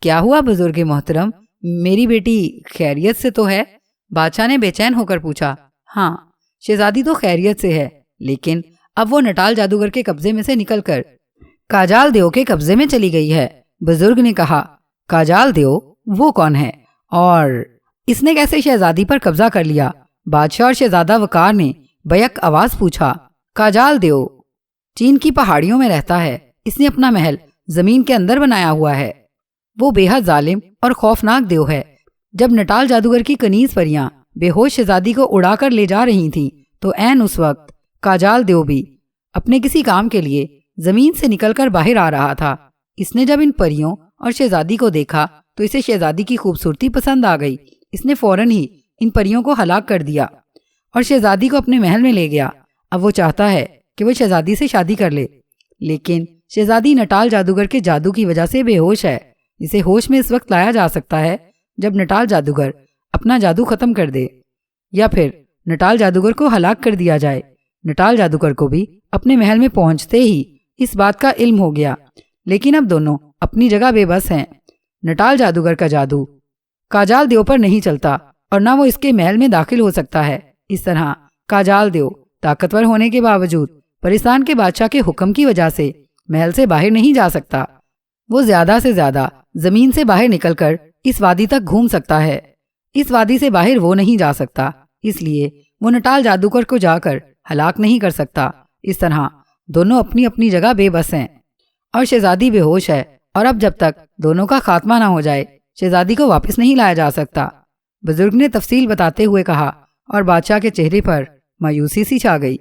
کیا ہوا بزرگ محترم، میری بیٹی خیریت سے تو ہے؟ بادشاہ نے بے چین ہو کر پوچھا۔ ہاں، شہزادی تو خیریت سے ہے، لیکن اب وہ نٹال جادوگر کے قبضے میں سے نکل کر کاجال دیو کے قبضے میں چلی گئی ہے، بزرگ نے کہا۔ کاجال دیو؟ وہ کون ہے اور اس نے کیسے شہزادی پر قبضہ کر لیا؟ بادشاہ اور شہزادہ وقار نے بیک آواز پوچھا۔ کاجال دیو چین کی پہاڑیوں میں رہتا ہے، اس نے اپنا محل زمین کے اندر بنایا ہوا ہے۔ وہ بے حد ظالم اور خوفناک دیو ہے۔ جب نٹال جادوگر کی کنیز پریاں بے ہوش شہزادی کو اڑا کر لے جا رہی تھیں تو عین اس وقت کاجال دیو بھی اپنے کسی کام کے لیے زمین سے نکل کر باہر آ رہا تھا۔ اس نے جب ان پریوں اور شہزادی کو دیکھا تو اسے شہزادی کی خوبصورتی پسند آ گئی۔ اس نے فوراً ہی ان پریوں کو ہلاک کر دیا اور شہزادی کو اپنے محل میں لے گیا۔ اب وہ چاہتا ہے کہ وہ شہزادی سے شادی کر لے، لیکن شہزادی نٹال جادوگر کے جادو کی وجہ سے بے ہوش ہے۔ اسے ہوش میں اس وقت لایا جا سکتا ہے جب نٹال جادوگر اپنا جادو ختم کر دے یا پھر نٹال جادوگر کو ہلاک کر دیا جائے۔ نٹال جادوگر کو بھی اپنے محل میں پہنچتے ہی اس بات کا علم ہو گیا، لیکن اب دونوں اپنی جگہ بے بس ہیں۔ نٹال جادوگر کا جادو کاجال دیو پر نہیں چلتا اور نہ وہ اس کے محل میں داخل ہو سکتا ہے۔ اس طرح کاجال دیو طاقتور ہونے کے باوجود پرستان کے بادشاہ کے حکم کی وجہ سے محل سے باہر نہیں جا سکتا۔ وہ زیادہ سے زیادہ زمین سے باہر نکل کر اس وادی تک گھوم سکتا ہے۔ اس وادی سے باہر وہ نہیں جا سکتا، اس لیے وہ نٹال جادوگر کو جا کر ہلاک نہیں کر سکتا۔ اس طرح دونوں اپنی اپنی جگہ بے بس ہیں اور شہزادی بے ہوش ہے، اور اب جب تک دونوں کا خاتمہ نہ ہو جائے شہزادی کو واپس نہیں لایا جا سکتا۔ بزرگ نے تفصیل بتاتے ہوئے کہا، اور بادشاہ کے چہرے پر مایوسی سی چھا گئی۔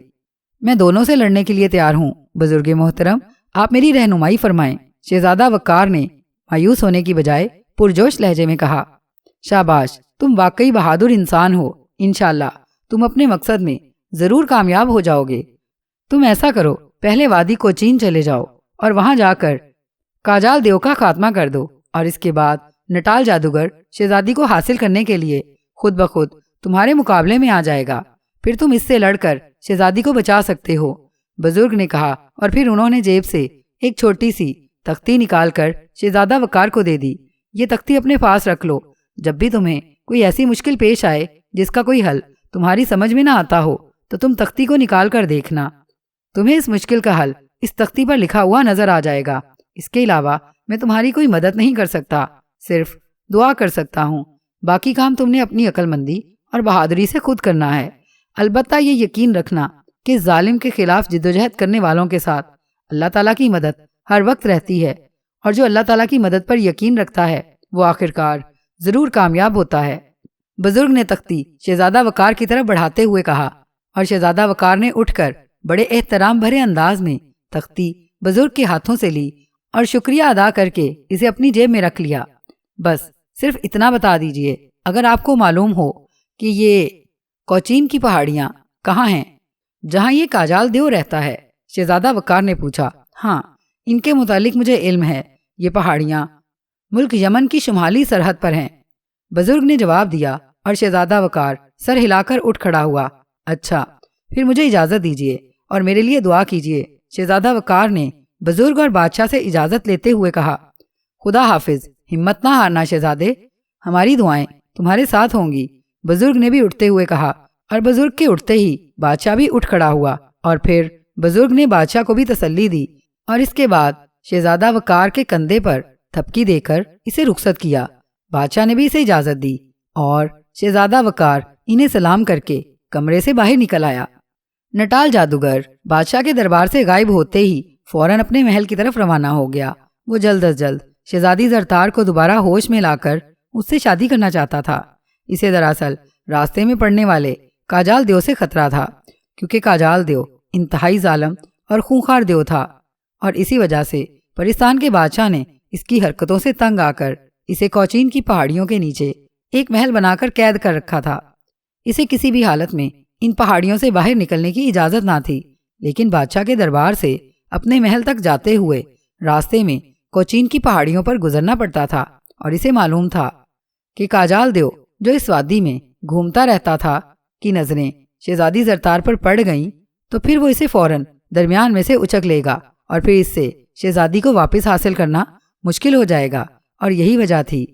میں دونوں سے لڑنے کے لیے تیار ہوں بزرگ محترم، آپ میری رہنمائی فرمائیں۔ شہزادہ وقار نے مایوس ہونے کی بجائے پرجوش لہجے میں کہا، شاباش، تم واقعی بہادر انسان ہو۔ انشاءاللہ تم اپنے مقصد میں ضرور کامیاب ہو جاؤ گے۔ تم ایسا کرو، پہلے وادی کوچین چلے جاؤ اور وہاں جا کر کاجال دیو کا خاتمہ کر دو، اور اس کے بعد نٹال جادوگر شہزادی کو حاصل کرنے کے لیے خود بخود تمہارے مقابلے میں آ جائے گا۔ پھر تم اس سے لڑ کر شہزادی کو بچا سکتے ہو، بزرگ نے کہا، اور پھر انہوں نے جیب سے ایک چھوٹی سی تختی نکال کر شہزادہ وقار کو دے دی۔ یہ تختی اپنے پاس رکھ لو، جب بھی تمہیں کوئی ایسی مشکل پیش آئے جس کا کوئی حل تمہاری سمجھ میں نہ آتا ہو تو تم تختی کو نکال کر دیکھنا، تمہیں اس مشکل کا حل اس تختی پر لکھا ہوا نظر آ جائے گا۔ اس کے علاوہ میں تمہاری کوئی مدد نہیں کر سکتا، صرف دعا کر سکتا ہوں۔ باقی کام تم نے اپنی عقل مندی اور بہادری سے خود کرنا ہے۔ البتہ یہ یقین رکھنا کہ ظالم کے خلاف جدوجہد کرنے والوں کے ساتھ اللہ تعالیٰ کی مدد ہر وقت رہتی ہے، اور جو اللہ تعالیٰ کی مدد پر یقین رکھتا ہے وہ آخرکار ضرور کامیاب ہوتا ہے۔ بزرگ نے تختی شہزادہ وقار کی طرف بڑھاتے ہوئے کہا، اور شہزادہ وقار نے اٹھ کر بڑے احترام بھرے انداز میں تختی بزرگ کے ہاتھوں سے لی اور شکریہ ادا کر کے اسے اپنی جیب میں رکھ لیا۔ بس صرف اتنا بتا دیجئے اگر آپ کو معلوم ہو کہ یہ کوچین کی پہاڑیاں کہاں ہیں جہاں یہ کاجال دیو رہتا ہے۔ شہزادہ وقار نے پوچھا۔ ہاں، ان کے متعلق مجھے علم ہے، یہ پہاڑیاں ملک یمن کی شمالی سرحد پر ہیں، بزرگ نے جواب دیا، اور شہزادہ وقار سر ہلا کر اٹھ کھڑا ہوا۔ اچھا، پھر مجھے اجازت دیجیے اور میرے لیے دعا کیجیے۔ شہزادہ وقار نے بزرگ اور بادشاہ سے اجازت لیتے ہوئے کہا۔ خدا حافظ، ہمت نہ ہارنا شہزادے، ہماری دعائیں تمہارے ساتھ ہوں گی، بزرگ نے بھی اٹھتے ہوئے کہا، اور بزرگ کے اٹھتے ہی بادشاہ بھی اٹھ کھڑا ہوا، اور پھر بزرگ نے بادشاہ کو بھی تسلی دی، اور اس کے بعد شہزادہ وقار کے کندھے پر تھپکی دے کر اسے رخصت کیا۔ بادشاہ نے بھی اسے اجازت دی، اور شہزادہ وقار انہیں سلام کر کے کمرے سے باہر نکل آیا۔ نٹال جادوگر بادشاہ کے دربار سے غائب ہوتے ہی فوراً اپنے محل کی طرف روانہ ہو گیا۔ وہ جلد از جلد شہزادی زرتار کو دوبارہ ہوش میں لا کر اس سے شادی کرنا چاہتا تھا۔ اسے دراصل راستے میں پڑنے والے کاجال دیو سے خطرہ تھا، کیونکہ کاجال دیو انتہائی ظالم اور خونخوار دیو تھا، اور اسی وجہ سے پرستان کے بادشاہ نے اس کی حرکتوں سے تنگ آ کر اسے کوچین کی پہاڑیوں کے نیچے ایک محل بنا کر قید کر رکھا تھا۔ اسے کسی بھی حالت میں ان پہاڑیوں سے باہر نکلنے کی اجازت نہ تھی، لیکن بادشاہ کے دربار سے اپنے محل تک جاتے ہوئے راستے میں کوچین کی پہاڑیوں پر گزرنا پڑتا تھا، اور اسے معلوم تھا کہ کاجال دیو جو اس وادی میں گھومتا رہتا تھا کی نظریں شہزادی زرتار پر پڑ گئیں تو پھر وہ اسے فوراً درمیان میں سے اچک لے گا، اور پھر اس سے شہزادی کو واپس حاصل کرنا مشکل ہو جائے گا۔ اور یہی وجہ تھی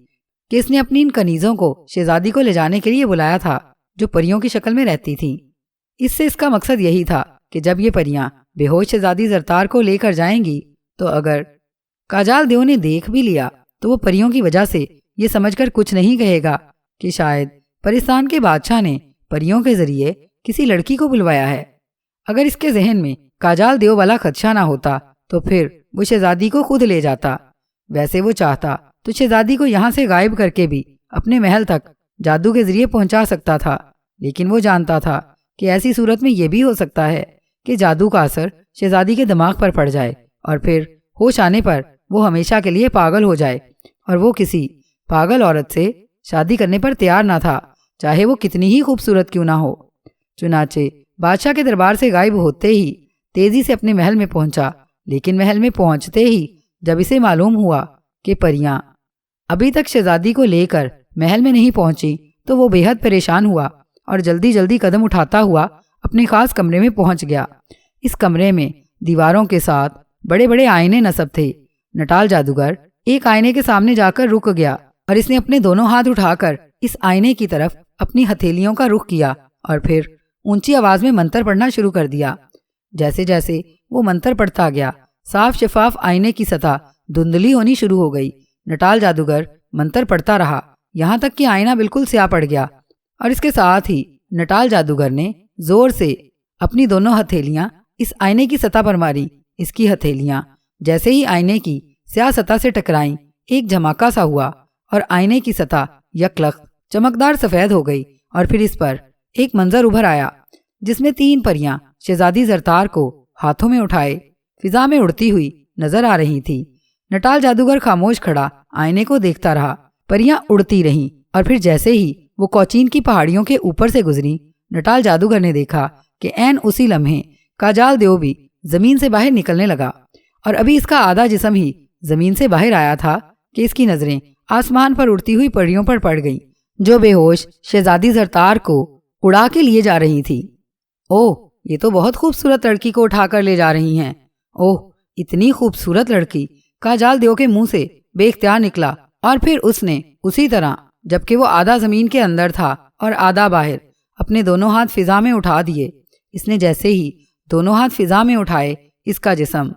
کہ اس نے اپنی ان کنیزوں کو شہزادی کو لے جانے کے لیے بلایا تھا، جو پریوں کی شکل میں رہتی تھیں۔ اس سے اس کا مقصد یہی تھا کہ جب یہ پریاں بے ہوش شہزادی زرتار کو لے کر جائیں گی تو اگر کاجال دیو نے دیکھ بھی لیا تو وہ پریوں کی وجہ سے یہ سمجھ کر کچھ نہیں کہے گا کہ شاید پرستان کے بادشاہ نے پریوں کے ذریعے کسی لڑکی کو بلوایا ہے۔ اگر اس کے ذہن میں کاجال دیو والا خدشہ نہ ہوتا تو پھر وہ شہزادی کو خود لے جاتا۔ ویسے وہ چاہتا تو شہزادی کو یہاں سے غائب کر کے بھی اپنے محل تک جادو کے ذریعے پہنچا سکتا تھا، لیکن وہ جانتا تھا کہ ایسی صورت میں یہ بھی ہو سکتا ہے کہ جادو کا اثر شہزادی کے دماغ پر پڑ جائے، اور پھر ہوش آنے پر وہ ہمیشہ کے لیے پاگل ہو جائے، اور وہ کسی پاگل عورت سے شادی کرنے پر تیار نہ تھا، چاہے وہ کتنی ہی خوبصورت کیوں نہ ہو۔ چنانچہ بادشاہ کے دربار سے غائب ہوتے ہی تیزی سے اپنے محل میں پہنچا، لیکن محل میں پہنچتے ہی جب اسے معلوم ہوا کہ پریاں ابھی تک شہزادی کو لے کر محل میں نہیں پہنچی تو وہ بے حد پریشان ہوا، اور جلدی جلدی قدم اٹھاتا ہوا اپنے خاص کمرے میں پہنچ گیا۔ اس کمرے میں دیواروں کے ساتھ بڑے بڑے آئینے نصب تھے۔ نٹال جادوگر ایک آئینے کے سامنے جا کر رک گیا، اور اس نے اپنے دونوں ہاتھ اٹھا کر اس آئینے کی طرف اپنی ہتھیلیوں کا رخ کیا، اور پھر اونچی آواز میں منتر پڑھنا شروع کر دیا۔ جیسے جیسے وہ منتر پڑھتا گیا صاف شفاف آئینے کی سطح دھندلی ہونی شروع ہو گئی۔ نٹال جادوگر منتر پڑھتا رہا یہاں تک کہ آئینہ بالکل سیاہ پڑ گیا، اور اس کے ساتھ ہی نٹال جادوگر نے زور سے اپنی دونوں ہتھیلیاں اس آئینے کی سطح پر ماری۔ اس کی ہتھیلیاں جیسے ہی آئینے کی سیاہ سطح سے ٹکرائیں ایک دھماکہ سا ہوا، اور آئینے کی سطح یکلخت چمکدار سفید ہو گئی، اور پھر اس پر ایک منظر ابھر آیا جس میں 3 پریاں شہزادی زرتار کو ہاتھوں میں اٹھائے فضا میں اڑتی ہوئی نظر آ رہی تھی۔ نٹال جادوگر خاموش کھڑا آئینے کو دیکھتا رہا۔ پریاں اڑتی رہیں، اور پھر جیسے ہی وہ کوچین کی پہاڑیوں کے اوپر سے گزری، نٹال جادوگر نے دیکھا کہ عین اسی لمحے کاجال دیو بھی زمین سے باہر نکلنے لگا، اور ابھی اس کا آدھا جسم ہی زمین سے باہر آیا تھا کہ اس کی نظریں آسمان پر اڑتی ہوئی پریوں پر پڑ گئیں جو بے ہوش شہزادی زرتار کو اڑا کے لیے جا رہی تھی۔ اوہ، یہ تو بہت خوبصورت لڑکی کو اٹھا کر لے جا رہی ہیں۔ اوہ، اتنی خوبصورت لڑکی، کاجال دیو کے منہ سے بے اختیار نکلا، اور پھر اس نے اسی طرح جبکہ وہ آدھا زمین کے اندر تھا اور آدھا باہر اپنے دونوں ہاتھ فضا میں اٹھا دیے۔ اس نے جیسے ہی دونوں ہاتھ فضا میں اٹھائے اس کا جسم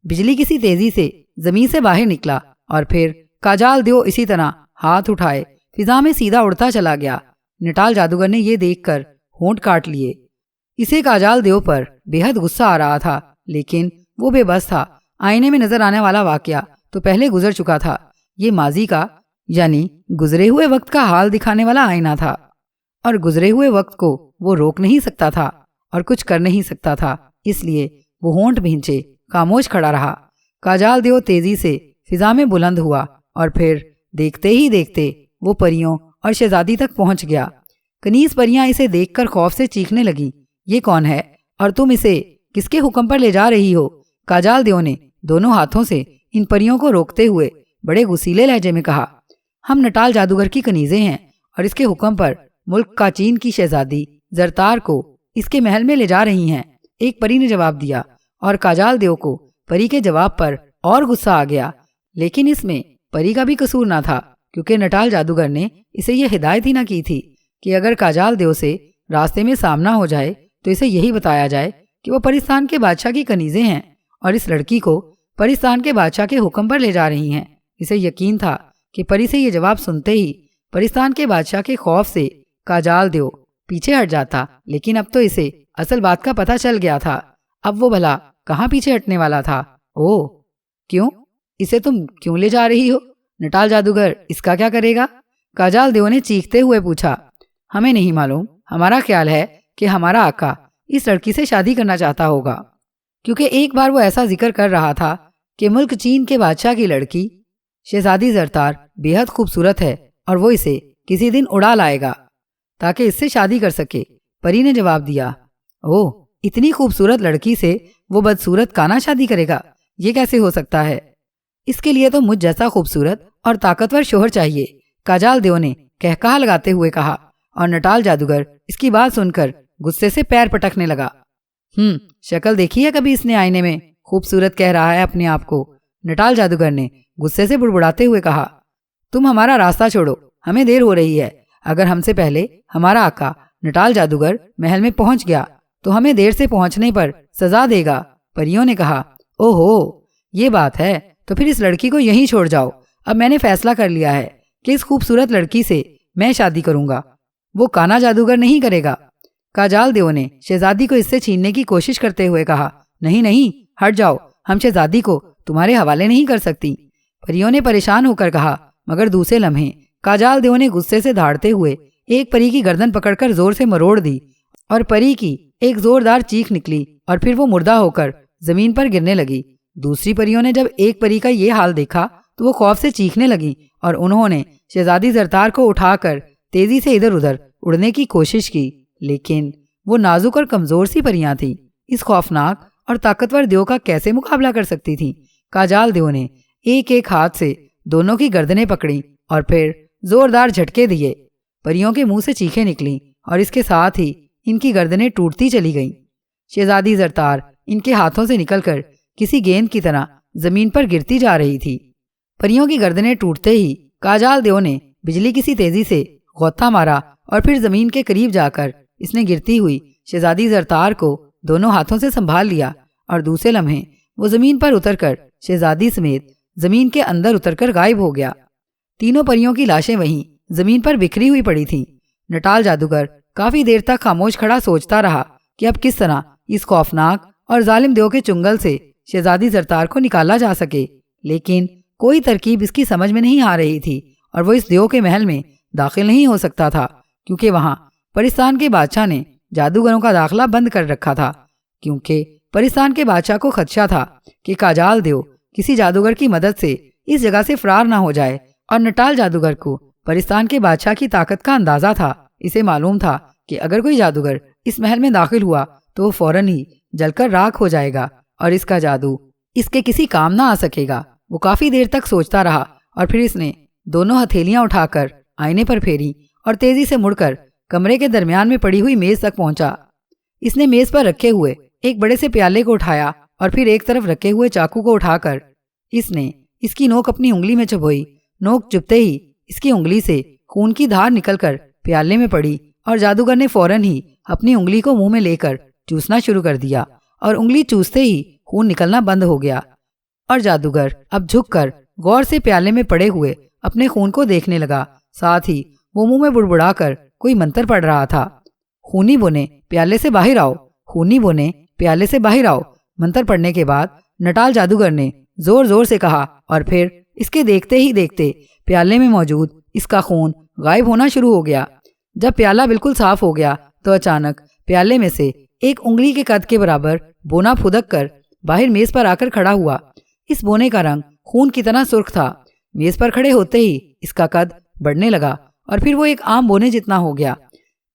بجلی کسی تیزی سے زمین سے باہر نکلا، اور پھر کاجال دیو اسی طرح ہاتھ اٹھائے فضا میں سیدھا اڑتا چلا گیا۔ نٹال جادوگر نے یہ دیکھ کر ہونٹ کاٹ لیے۔ اسے کاجال دیو پر بے حد غصہ آ رہا تھا، لیکن وہ بے بس تھا۔ آئینے میں نظر آنے والا واقعہ تو پہلے گزر چکا تھا۔ یہ ماضی کا یعنی گزرے ہوئے وقت کا حال دکھانے والا آئینہ تھا، اور گزرے ہوئے وقت کو وہ روک نہیں سکتا تھا اور کچھ کر نہیں سکتا تھا، اس لیے وہ ہونٹ بھینچے خاموش کھڑا رہا۔ کاجال دیو تیزی سے فضا میں بلند ہوا اور پھر دیکھتے ہی دیکھتے وہ پریوں اور شہزادی تک پہنچ گیا۔ کنیز پریاں اسے دیکھ کر خوف سے چیخنے لگی، یہ کون ہے اور تم اسے کس کے حکم پر لے جا رہی ہو؟ کاجال دیو نے دونوں ہاتھوں سے ان پریوں کو روکتے ہوئے بڑے غصیلے لہجے میں کہا، ہم نٹال جادوگر کی کنیزیں ہیں اور اس کے حکم پر ملک کاچین کی شہزادی زرتار کو اس کے محل میں لے جا رہی ہیں۔ ایک پری نے جواب دیا، اور کاجال دیو کو پری کے جواب پر اور غصہ آ گیا، لیکن اس میں پری کا بھی قصور نہ تھا، کیونکہ نٹال جادوگر نے اسے یہ ہدایت ہی نہ کی تھی کہ اگر کاجال دیو سے راستے میں سامنا ہو جائے تو اسے یہی بتایا جائے کہ وہ پرستان کے بادشاہ کی کنیزیں ہیں اور اس لڑکی کو پرستان کے بادشاہ کے حکم پر لے جا رہی ہیں۔ اسے یقین تھا کہ پری سے یہ جواب سنتے ہی پرستان کے بادشاہ کے خوف سے کاجال دیو پیچھے ہٹ جاتا، لیکن اب تو اسے اصل بات کا پتہ چل گیا تھا۔ اب وہ بھلا کہاں پیچھے ہٹنے والا تھا؟ کیوں؟ اسے تم کیوں لے جا رہی ہو؟ نٹال جادوگر اس کا کیا کرے گا؟ کاجال دیو نے چیختے ہوئے پوچھا۔ ہمیں نہیں معلوم، ہمارا خیال ہے کہ ہمارا آقا اس لڑکی سے شادی کرنا چاہتا ہوگا، کیونکہ ایک بار وہ ایسا ذکر کر رہا تھا کہ ملک چین کے بادشاہ کی لڑکی شہزادی زرتار بے حد خوبصورت ہے اور وہ اسے کسی دن اڑا لائے گا تاکہ اس سے شادی کر سکے۔ پری نے جواب دیا، اتنی خوبصورت لڑکی سے وہ بدصورت کانا شادی کرے گا؟ یہ کیسے ہو سکتا ہے؟ اس کے لیے تو مجھ جیسا خوبصورت اور طاقتور شوہر چاہیے، کاجال دیو نے کہکہا لگاتے ہوئے کہا، اور نٹال جادوگر اس کی بات سن کر غصے سے پیر پٹکنے لگا۔ شکل دیکھی ہے کبھی اس نے آئینے میں؟ خوبصورت کہہ رہا ہے اپنے آپ کو، نٹال جادوگر نے غصے سے بڑبڑاتے ہوئے کہا۔ تم ہمارا راستہ چھوڑو، ہمیں دیر ہو رہی ہے۔ اگر ہم سے پہلے ہمارا آقا نٹال جادوگر محل میں پہنچ گیا تو ہمیں دیر سے پہنچنے پر سزا دے گا۔ پریوں نے کہا، یہ بات ہے تو پھر اس لڑکی کو یہیں چھوڑ جاؤ۔ اب میں نے فیصلہ کر لیا ہے کہ اس خوبصورت لڑکی سے میں شادی کروں گا، وہ کانا جادوگر نہیں کرے گا۔ کاجال دیو نے شہزادی کو اس سے چھیننے کی کوشش کرتے ہوئے کہا، نہیں ہٹ جاؤ، ہم شہزادی کو تمہارے حوالے نہیں کر سکتی۔ پریوں نے پریشان ہو کر کہا، مگر دوسرے لمحے کاجال دیو نے غصے سے دھاڑتے ہوئے ایک پری کی گردن پکڑ کر زور سے مروڑ دی اور پری کی ایک زوردار چیخ نکلی اور پھر وہ مردہ ہو کر زمین پر گرنے لگی۔ دوسری پریوں نے جب ایک پری کا یہ حال دیکھا تو وہ خوف سے چیخنے لگی اور انہوں نے شہزادی زرتار کو اٹھا کر تیزی سے ادھر ادھر اڑنے کی کوشش کی، لیکن وہ نازک اور کمزور سی پریاں تھیں، اس خوفناک اور طاقتور دیو کا کیسے مقابلہ کر سکتی تھیں؟ کاجال دیو نے ایک ایک ہاتھ سے دونوں کی گردنیں پکڑی اور پھر زوردار جھٹکے دیے۔ پریوں کے منہ سے چیخیں نکلیں اور اس کے ساتھ ہی ان کی گردنیں ٹوٹتی چلی گئیں۔ شہزادی زرتار ان کے ہاتھوں سے نکل کر کسی گیند کی طرح زمین پر گرتی جا رہی تھی۔ پریوں کی گردنیں ٹوٹتے ہی کاجال دیو نے بجلی کسی تیزی سے غوطہ مارا اور پھر زمین کے قریب جا کر اس نے گرتی ہوئی شہزادی زرتار کو دونوں ہاتھوں سے سنبھال لیا اور دوسرے لمحے وہ زمین پر اتر کر شہزادی سمیت زمین کے اندر اتر کر غائب ہو گیا۔ تینوں پریوں کی لاشیں وہیں زمین پر بکھری ہوئی پڑی تھیں۔ نٹال جادوگر کافی دیر تک خاموش کھڑا سوچتا رہا کہ اب کس طرح اس خوفناک اور ظالم دیو کے چنگل سے شہزادی زرتار کو نکالا جا سکے، لیکن کوئی ترکیب اس کی سمجھ میں نہیں آ رہی تھی اور وہ اس دیو کے محل میں داخل نہیں ہو سکتا تھا کیونکہ وہاں پرستان کے بادشاہ نے جادوگروں کا داخلہ بند کر رکھا تھا، کیونکہ پرستان کے بادشاہ کو خدشہ تھا کہ کاجال دیو کسی جادوگر کی مدد سے اس جگہ سے فرار نہ ہو جائے، اور نٹال جادوگر کو پرستان کے بادشاہ کی طاقت کا اندازہ تھا۔ اسے معلوم تھا کہ اگر کوئی جادوگر اس محل میں داخل ہوا تو وہ فوراً ہی جل کر راکھ ہو جائے گا اور اس کا جادو اس کے کسی کام نہ آ سکے گا۔ وہ کافی دیر تک سوچتا رہا اور پھر اس نے دونوں ہتھیلیاں اٹھا کر آئینے پر پھیری اور تیزی سے مڑ کر کمرے کے درمیان میں پڑی ہوئی میز تک پہنچا۔ اس نے میز پر رکھے ہوئے ایک بڑے سے پیالے کو اٹھایا اور پھر ایک طرف رکھے ہوئے چاقو کو اٹھا کر اس نے اس کی نوک اپنی انگلی میں چبھوئی۔ نوک چبھتے ہی اس کی انگلی سے خون کی دھار نکل کر پیالے میں پڑی اور جادوگر نے فوراً ہی اپنی انگلی کو منہ میں لے کر چوسنا شروع کر دیا اور انگلی چوستے ہی خون نکلنا بند ہو گیا، اور جادوگر اب جھک کر غور سے پیالے میں پڑے ہوئے اپنے خون کو دیکھنے لگا، ساتھ ہی وہ منہ میں بڑبڑا کر کوئی منتر پڑھ رہا تھا۔ خونی بونے پیالے سے باہر آؤ، خونی بونے پیالے سے باہر آؤ۔ منتر پڑھنے کے بعد نٹال جادوگر نے زور زور سے کہا اور پھر اس کے دیکھتے ہی دیکھتے پیالے میں موجود اس کا خون غائب ہونا شروع ہو گیا۔ جب پیالہ بالکل صاف ہو گیا تو اچانک پیالے میں سے ایک انگلی کے قد کے برابر بونا پھدک کر باہر میز پر آ کر کھڑا ہوا۔ اس بونے کا رنگ خون کی طرح سرخ تھا۔ میز پر کھڑے ہوتے ہی اس کا قد بڑھنے لگا اور پھر وہ ایک عام بونے جتنا ہو گیا۔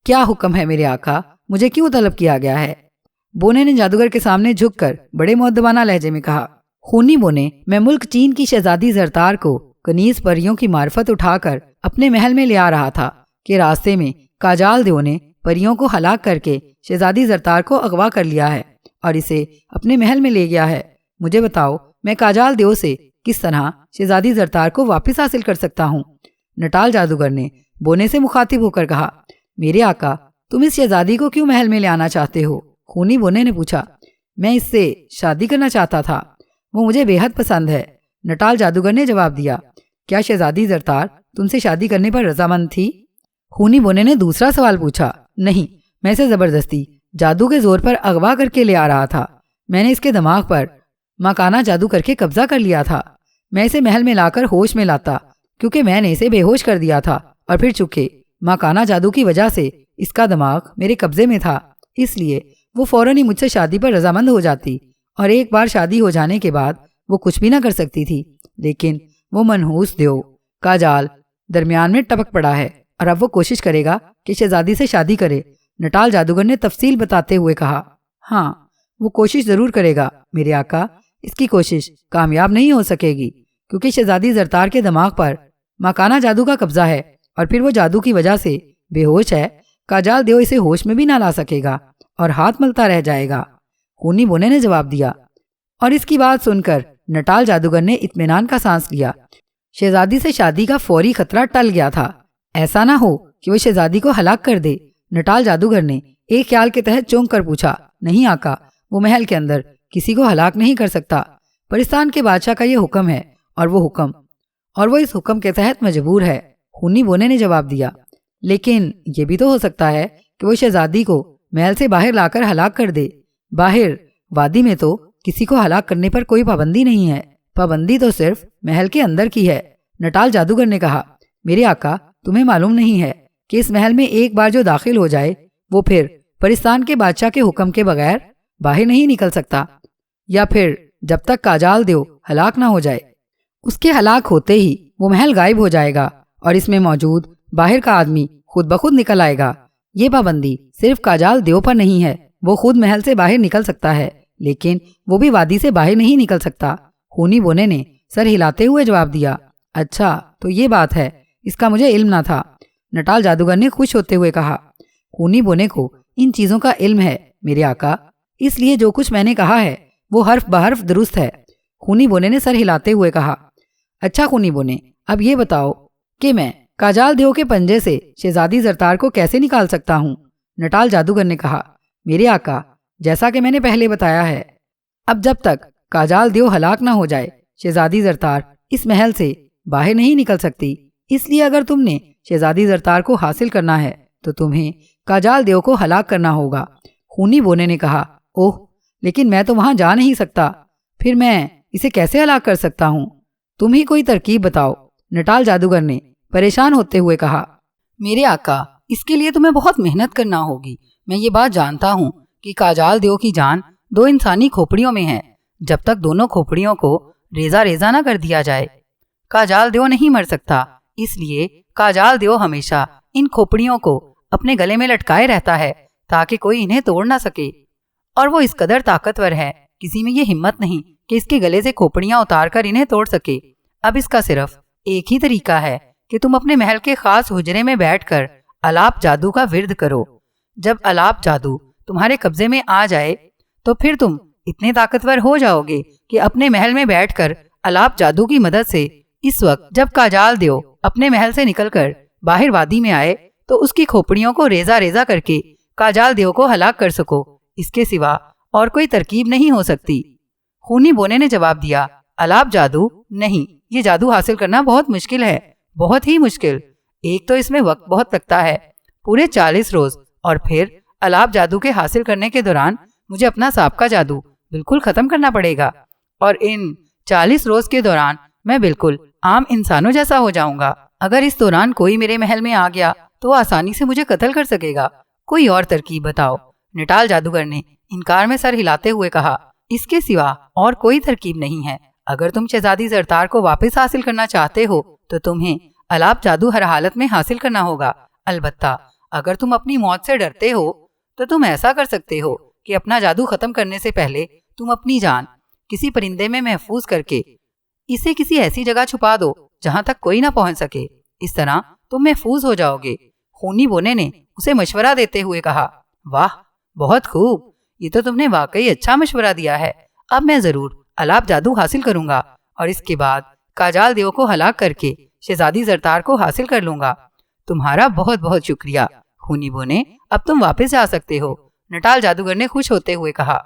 کیا حکم ہے میرے آقا؟ مجھے کیوں طلب کیا گیا ہے؟ بونے نے جادوگر کے سامنے جھک کر بڑے مؤدبانہ لہجے میں کہا۔ خونی بونے، میں ملک چین کی شہزادی زرتار کو کنیز پریوں کی معرفت اٹھا کر اپنے محل میں لے آ رہا تھا کہ راستے میں کاجال دیو نے پریوں کو ہلاک کر کے شہزادی زرتار کو اغوا کر لیا ہے اور اسے اپنے محل میں لے گیا ہے۔ مجھے بتاؤ میں کاجال دیو سے کس طرح شہزادی زرتار کو واپس حاصل کر سکتا ہوں؟ نٹال جادوگر نے بونے سے مخاطب ہو کر کہا۔ میرے آقا، تم اس شہزادی کو کیوں محل میں لے آنا چاہتے ہو؟ خونی بونے نے پوچھا۔ میں اس سے شادی کرنا چاہتا تھا، وہ مجھے بے حد پسند ہے، نٹال جادوگر نے جواب دیا۔ کیا شہزادی زرتار تم سے شادی کرنے پر رضامند تھی؟ خونی بونے نے دوسرا سوال پوچھا۔ نہیں، میں اسے زبردستی جادو کے زور پر اغوا کر کے لے آ رہا تھا۔ میں نے اس کے دماغ پر مکانہ جادو کر کے قبضہ کر لیا تھا۔ میں اسے محل میں لا کر ہوش میں لاتا کیونکہ میں نے اسے بے ہوش کر دیا تھا، اور پھر چونکہ مکانہ جادو کی وجہ سے اس کا دماغ میرے قبضے میں تھا، اس لیے وہ فوراً ہی مجھ سے شادی پر رضامند ہو جاتی، اور ایک بار شادی ہو جانے کے بعد وہ کچھ بھی نہ کر سکتی تھی۔ لیکن وہ منحوس دیو کا جال درمیان میں ٹپک پڑا ہے اور اب وہ کوشش کرے گا کہ شہزادی سے شادی کرے۔ نٹال جادوگر نے تفصیل بتاتے ہوئے کہا۔ ہاں، وہ کوشش ضرور کرے گا میرے آقا، اس کی کوشش کامیاب نہیں ہو سکے گی کیونکہ شہزادی زرتار کے دماغ پر مکانہ جادو کا قبضہ ہے، اور پھر وہ جادو کی وجہ سے بے ہوش ہے۔ کاجال دیو اسے ہوش میں بھی نہ لا سکے گا اور ہاتھ ملتا رہ جائے گا، خونی بونے نے جواب دیا۔ اور اس کی بات سن کر نٹال جادوگر نے اطمینان کا سانس لیا۔ شہزادی سے شادی کا فوری خطرہ ٹل گیا تھا۔ ایسا نہ ہو کہ وہ شہزادی کو ہلاک کر دے۔ نٹال جادوگر نے ایک خیال کے تحت چونک کر پوچھا۔ نہیں آقا، وہ محل کے اندر کسی کو ہلاک نہیں کر سکتا۔ پرستان کے بادشاہ کا یہ حکم ہے اور وہ اس حکم کے تحت مجبور ہے، خونی بونے نے جواب دیا۔ لیکن یہ بھی تو ہو سکتا ہے کہ وہ شہزادی کو محل سے باہر لا کر ہلاک کر دے۔ باہر وادی میں تو کسی کو ہلاک کرنے پر کوئی پابندی نہیں ہے، پابندی تو صرف محل کے اندر کی ہے، نٹال جادوگر نے کہا۔ میرے آقا، تمہیں معلوم نہیں ہے کہ اس محل میں ایک بار جو داخل ہو جائے وہ پھر پرستان کے بادشاہ کے حکم کے بغیر باہر نہیں نکل سکتا، یا پھر جب تک کاجال دیو ہلاک نہ ہو جائے۔ اس کے ہلاک ہوتے ہی وہ محل غائب ہو جائے گا اور اس میں موجود باہر کا آدمی خود بخود نکل آئے گا۔ یہ پابندی صرف کاجال دیو پر نہیں ہے، وہ خود محل سے باہر نکل سکتا ہے، لیکن وہ بھی وادی سے باہر نہیں نکل سکتا۔ خونی بونے نے سر ہلاتے ہوئے جواب دیا۔ اچھا، تو یہ بات ہے، اس کا مجھے علم نہ تھا، نٹال جادوگر نے خوش ہوتے ہوئے کہا۔ خونی بونے کو ان چیزوں کا علم ہے میرے آقا، اس لیے جو کچھ میں نے کہا ہے وہ حرف بحرف درست ہے، خونی بونے نے سر ہلاتے ہوئے کہا۔ اچھا خونی بونے، اب یہ بتاؤ کہ میں کاجال دیو کے پنجے سے شہزادی زرتار کو کیسے نکال سکتا ہوں؟ نٹال جادوگر نے کہا۔ میرے آقا، جیسا کہ میں نے پہلے بتایا ہے، اب جب تک کاجال دیو ہلاک نہ ہو جائے شہزادی زرتار اس محل سے باہر نہیں نکل سکتی، اس لیے اگر تم نے شہزادی زرتار کو حاصل کرنا ہے تو تمہیں کاجال دیو کو ہلاک کرنا ہوگا۔ خونی بونے نے کہا۔ اوہ، لیکن میں تو وہاں جا نہیں سکتا، پھر میں اسے کیسے ہلاک کر سکتا ہوں؟ تم ہی کوئی ترکیب بتاؤ، نٹال جادوگر نے پریشان ہوتے ہوئے کہا۔ میرے آقا، اس کے لیے تمہیں بہت محنت کرنا ہوگی۔ میں یہ بات جانتا ہوں کہ کاجال دیو کی جان 2 انسانی کھوپڑیوں میں ہے، جب تک دونوں کھوپڑیوں کو ریزہ ریزہ نہ کر دیا جائے کاجال دیو نہیں مر سکتا، اس لیے کاجال دیو ہمیشہ ان کھوپڑیوں کو اپنے گلے میں لٹکائے رہتا ہے تاکہ کوئی انہیں توڑ نہ سکے، اور وہ اس قدر طاقتور ہے کسی میں یہ ہمت نہیں کہ اس کے گلے سے کھوپڑیاں اتار کر انہیں توڑ سکے۔ اب اس کا صرف ایک ہی طریقہ ہے کہ تم اپنے محل کے خاص حجرے میں بیٹھ کر الاپ جادو کا ورد کرو۔ جب الاپ جادو تمہارے قبضے میں آ جائے تو پھر تم اتنے طاقتور ہو جاؤ گے کہ اپنے محل میں بیٹھ کر الاپ جادو کی مدد سے اس وقت جب کاجال دیو اپنے محل سے نکل کر باہر وادی میں آئے تو اس کی کھوپڑیوں کو ریزہ ریزہ کر کے کاجال دیو کو ہلاک کر سکو۔ اس کے سوا اور کوئی ترکیب نہیں ہو سکتی۔ خونی بونے نے جواب دیا۔ الاپ جادو؟ نہیں، یہ جادو حاصل کرنا بہت مشکل ہے، بہت ہی مشکل۔ ایک تو اس میں وقت بہت لگتا ہے، پورے 40 روز، اور پھر الاپ جادو کے حاصل کرنے کے دوران مجھے اپنا سابقہ جادو بالکل ختم کرنا پڑے گا، اور ان 40 روز کے دوران میں بالکل عام انسانوں جیسا ہو جاؤں گا۔ اگر اس دوران کوئی میرے محل میں آ گیا تو وہ آسانی سے مجھے قتل کر سکے گا۔ کوئی اور ترکیب بتاؤ۔ نٹال جادوگر نے انکار میں سر ہلاتے ہوئے کہا، اس کے سوا اور کوئی ترکیب نہیں ہے۔ اگر تم شہزادی زرتار کو واپس حاصل کرنا چاہتے ہو تو تمہیں الاپ جادو ہر حالت میں حاصل کرنا ہوگا۔ البتہ اگر تم اپنی موت سے ڈرتے ہو تو تم ایسا کر سکتے ہو کہ اپنا جادو ختم کرنے سے پہلے تم اپنی جان کسی پرندے میں محفوظ کر کے اسے کسی ایسی جگہ چھپا دو جہاں تک کوئی نہ پہنچ سکے۔ اس طرح تم محفوظ ہو جاؤ گے۔ خونی بونے نے اسے مشورہ دیتے ہوئے کہا، واہ، بہت خوب، یہ تو تم نے واقعی اچھا مشورہ دیا ہے۔ اب میں ضرور الاپ جادو حاصل کروں گا اور اس کے بعد کاجال دیو کو ہلاک کر کے شہزادی زرتار کو حاصل کر لوں گا۔ تمہارا بہت بہت شکریہ خونی بونے، اب تم واپس جا سکتے ہو۔ نٹال جادوگر نے خوش ہوتے ہوئے کہا،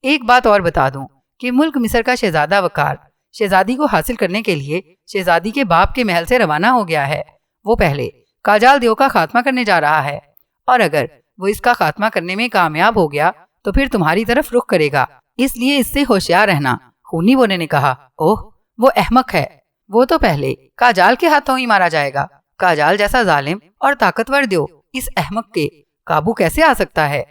ایک بات اور بتا دوں کہ ملک مصر کا شہزادہ وقار شہزادی کو حاصل کرنے کے لیے شہزادی کے باپ کے محل سے روانہ ہو گیا ہے۔ وہ پہلے کاجال دیو کا خاتمہ کرنے جا رہا ہے، اور اگر وہ اس کا خاتمہ کرنے میں کامیاب ہو گیا تو پھر تمہاری طرف رخ کرے گا، اس لیے اس سے ہوشیار رہنا۔ خونی بونے نے کہا، اوہ، وہ احمق ہے، وہ تو پہلے کاجال کے ہاتھوں ہی مارا جائے گا۔ کاجال جیسا ظالم اور طاقتور دیو اس احمق کے قابو کیسے آ سکتا ہے؟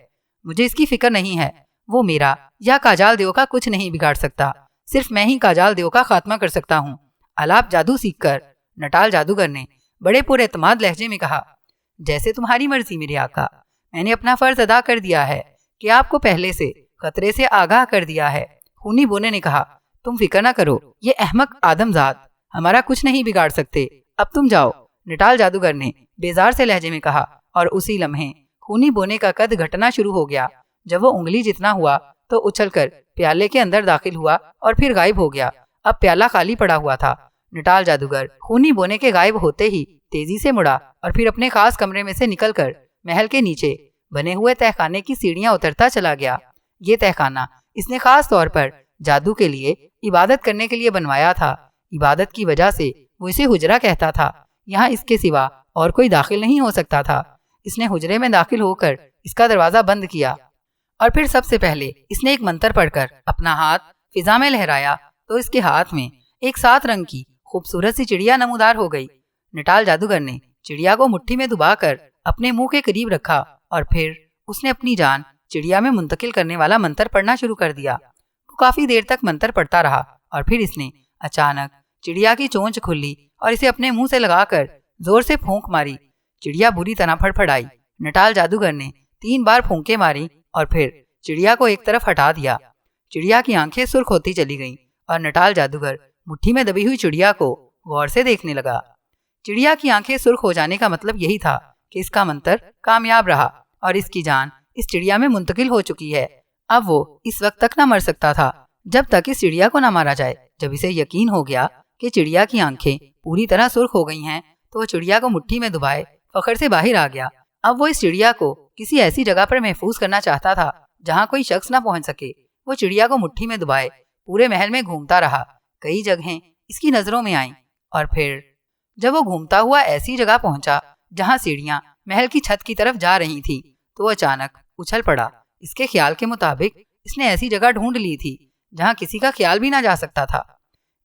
مجھے اس کی فکر نہیں ہے، وہ میرا یا کاجال دیو کا کچھ نہیں بگاڑ سکتا، صرف میں ہی کاجال دیو کا خاتمہ کر سکتا ہوں۔ الاپ جادو سیکھ کر نٹال جادوگر نے بڑے پر اعتماد لہجے میں کہا، جیسے تمہاری مرضی میرے آقا، میں نے اپنا فرض ادا کر دیا ہے کہ آپ کو پہلے سے خطرے سے آگاہ کر دیا ہے۔ خونی بونے نے کہا، تم فکر نہ کرو، یہ احمق آدم زاد ہمارا کچھ نہیں بگاڑ سکتے، اب تم جاؤ۔ نٹال جادوگر نے بیزار سے لہجے میں کہا، اور اسی لمحے خونی بونے کا قد گھٹنا شروع ہو گیا۔ جب وہ انگلی جتنا ہوا تو اچھل کر پیالے کے اندر داخل ہوا اور پھر غائب ہو گیا۔ اب پیالہ خالی پڑا ہوا تھا۔ نٹال جادوگر خونی بونے کے غائب ہوتے ہی تیزی سے مڑا اور پھر اپنے خاص کمرے میں سے نکل کر محل کے نیچے بنے ہوئے تہخانے کی سیڑھیاں اترتا چلا گیا۔ یہ تہخانہ اس نے خاص طور پر جادو کے لیے عبادت کرنے کے لیے بنوایا تھا۔ عبادت کی وجہ سے وہ اسے حجرہ کہتا تھا۔ یہاں اس کے سوا اور کوئی داخل نہیں ہو سکتا تھا۔ اس نے حجرے میں داخل ہو کر اس کا دروازہ بند کیا اور پھر سب سے پہلے اس نے ایک منتر پڑھ کر اپنا ہاتھ فضا میں لہرایا تو اس کے ہاتھ میں ایک 7 رنگ کی خوبصورت سی چڑیا نمودار ہو گئی۔ نٹال جادوگر نے چڑیا کو مٹھی میں دبا کر اپنے منہ کے قریب رکھا اور پھر اس نے اپنی جان چڑیا میں منتقل کرنے والا منتر پڑھنا شروع کر دیا۔ وہ کافی دیر تک منتر پڑھتا رہا اور پھر اس نے اچانک چڑیا کی چونچ کھلی اور اسے اپنے منہ سے لگا کر زور سے پھونک ماری۔ چڑیا بری طرح پھڑپھڑائی۔ نٹال جادوگر نے 3 بار پھونکیں ماری اور پھر چڑیا کو ایک طرف ہٹا دیا۔ چڑیا کی آنکھیں سرخ ہوتی چلی گئیں اور نٹال جادوگر مٹھی میں دبی ہوئی چڑیا کو غور سے دیکھنے لگا۔ چڑیا کی آنکھیں سرخ ہو جانے کا مطلب یہی تھا کہ اس کا منتر کامیاب رہا اور اس کی جان اس چڑیا میں منتقل ہو چکی ہے۔ اب وہ اس وقت تک نہ مر سکتا تھا جب تک اس چڑیا کو نہ مارا جائے۔ جب اسے یقین ہو گیا کہ چڑیا کی آنکھیں پوری طرح سرخ ہو گئی ہیں تو وہ چڑیا کو مٹھی میں دبائے فخر سے باہر آ گیا۔ اب وہ اس چڑیا کو کسی ایسی جگہ پر محفوظ کرنا چاہتا تھا جہاں کوئی شخص نہ پہنچ سکے۔ وہ چڑیا کو مٹھی میں دبائے پورے محل میں گھومتا رہا۔ کئی جگہیں اس کی نظروں میں آئیں اور پھر جب وہ گھومتا ہوا ایسی جگہ پہنچا جہاں سیڑھیاں محل کی چھت کی طرف جا رہی تھیں تو وہ اچانک اچھل پڑا۔ اس کے خیال کے مطابق اس نے ایسی جگہ ڈھونڈ لی تھی جہاں کسی کا خیال بھی نہ جا سکتا تھا۔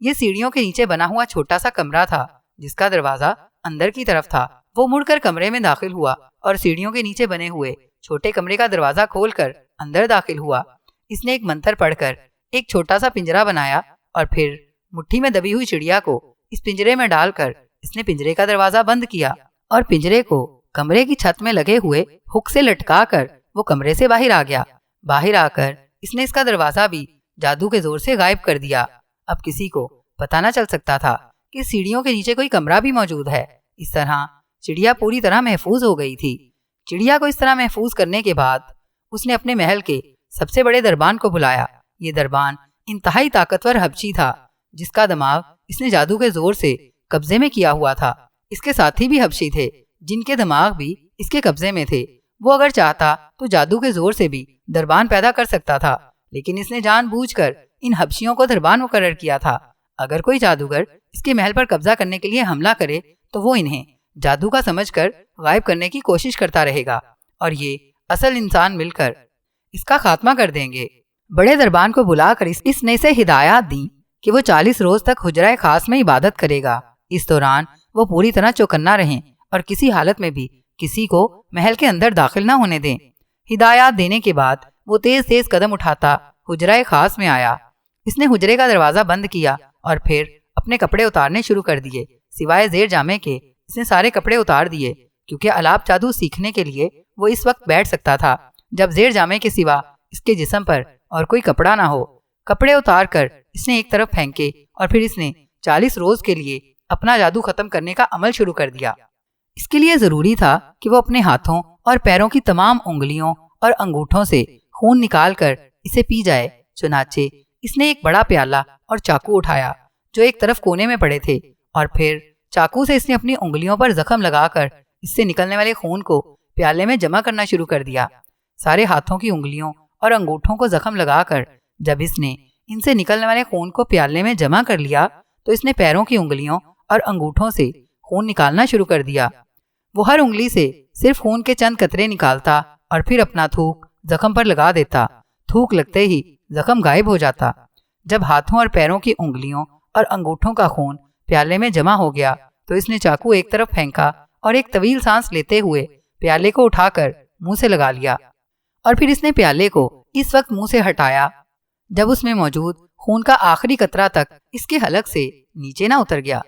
یہ سیڑھیوں کے نیچے بنا ہوا چھوٹا سا کمرہ تھا جس کا دروازہ اندر کی طرف تھا۔ وہ مڑ کر کمرے میں داخل ہوا اور سیڑھیوں کے نیچے بنے ہوئے چھوٹے کمرے کا دروازہ کھول کر اندر داخل ہوا۔ اس نے ایک منتر پڑھ کر ایک چھوٹا سا پنجرا بنایا اور پھر مٹھی میں دبی ہوئی چڑیا کو اس پنجرے میں ڈال کر اس نے پنجرے کا دروازہ بند کیا اور پنجرے کو کمرے کی چھت میں لگے ہوئے ہک سے لٹکا کر وہ کمرے سے باہر آ گیا۔ باہر آ کر اس نے اس کا دروازہ بھی جادو کے زور سے غائب کر دیا۔ اب کسی کو پتہ نہ چل سکتا تھا کہ سیڑھیوں کے نیچے کوئی کمرہ بھی موجود ہے۔ اس طرح چڑیا پوری طرح محفوظ ہو گئی تھی۔ چڑیا کو اس طرح محفوظ کرنے کے بعد اس نے اپنے محل کے سب سے بڑے دربان کو بلایا۔ یہ دربان انتہائی طاقتور حبشی تھا جس کا دماغ اس نے جادو کے زور سے قبضے میں کیا ہوا تھا۔ اس کے ساتھی بھی حبشی تھے جن کے دماغ بھی اس کے قبضے میں تھے۔ وہ اگر چاہتا تو جادو کے زور سے بھی دربان پیدا کر سکتا تھا، لیکن اس نے جان بوجھ کر ان حبشیوں کو دربان مقرر کیا تھا۔ اگر کوئی جادوگر اس کے محل پر قبضہ کرنے کے لیے حملہ کرے تو وہ انہیں جادو کا سمجھ کر غائب کرنے کی کوشش کرتا رہے گا اور یہ اصل انسان مل کر اس کا خاتمہ کر دیں گے۔ بڑے دربان کو بلا کر اس نے اسے ہدایات دیں کہ وہ 40 روز تک حجرہ خاص میں عبادت کرے گا۔ اس دوران وہ پوری طرح چوکنا رہیں اور کسی حالت میں بھی کسی کو محل کے اندر داخل نہ ہونے دیں۔ ہدایات دینے کے بعد وہ تیز تیز قدم اٹھاتا حجرہ خاص میں آیا۔ اس نے حجرے کا دروازہ بند کیا اور پھر اپنے کپڑے اتارنے شروع کر دیے، سوائے زیر جامے کے۔ اس نے سارے کپڑے اتار دیے کیونکہ الاپ جادو سیکھنے کے لیے وہ اس وقت بیٹھ سکتا تھا جب زیر جامے کے سوا اس کے جسم پر اور کوئی کپڑا نہ ہو۔ کپڑے اتار کر اس نے ایک طرف پھینکے اور پھر اس نے 40 روز کے لیے اپنا جادو ختم کرنے کا عمل شروع کر دیا۔ اس کے لیے ضروری تھا کہ وہ اپنے ہاتھوں اور پیروں کی تمام انگلیوں اور انگوٹھوں سے خون نکال کر اسے پی جائے۔ چنانچہ اس نے ایک بڑا پیالہ اور چاقو اٹھایا جو ایک طرف کونے میں پڑے تھے، اور پھر چاقو سے اس نے اپنی انگلیوں پر زخم لگا کر اس سے نکلنے والے خون کو پیالے میں جمع کرنا شروع کر دیا۔ سارے ہاتھوں کی انگلیوں اور انگوٹھوں کو زخم لگا کر جب اس نے ان سے نکلنے والے خون کو پیالے میں جمع کر لیا تو اس نے پیروں کی انگلیوں اور انگوٹھوں سے خون نکالنا شروع کر دیا۔ وہ ہر انگلی سے صرف خون کے چند قطرے نکالتا اور پھر اپنا تھوک زخم پر لگا دیتا۔ تھوک لگتے ہی زخم غائب ہو جاتا۔ جب ہاتھوں اور پیروں کی انگلیوں اور انگوٹھوں کا خون پیالے میں جمع ہو گیا تو اس نے چاقو ایک طرف پھینکا اور ایک طویل سانس لیتے ہوئے پیالے کو اٹھا کر منہ سے لگا لیا، اور پھر اس نے پیالے کو اس وقت منہ سے ہٹایا جب اس میں موجود خون کا آخری قطرہ تک اس کے حلق سے نیچے نہ اتر گیا۔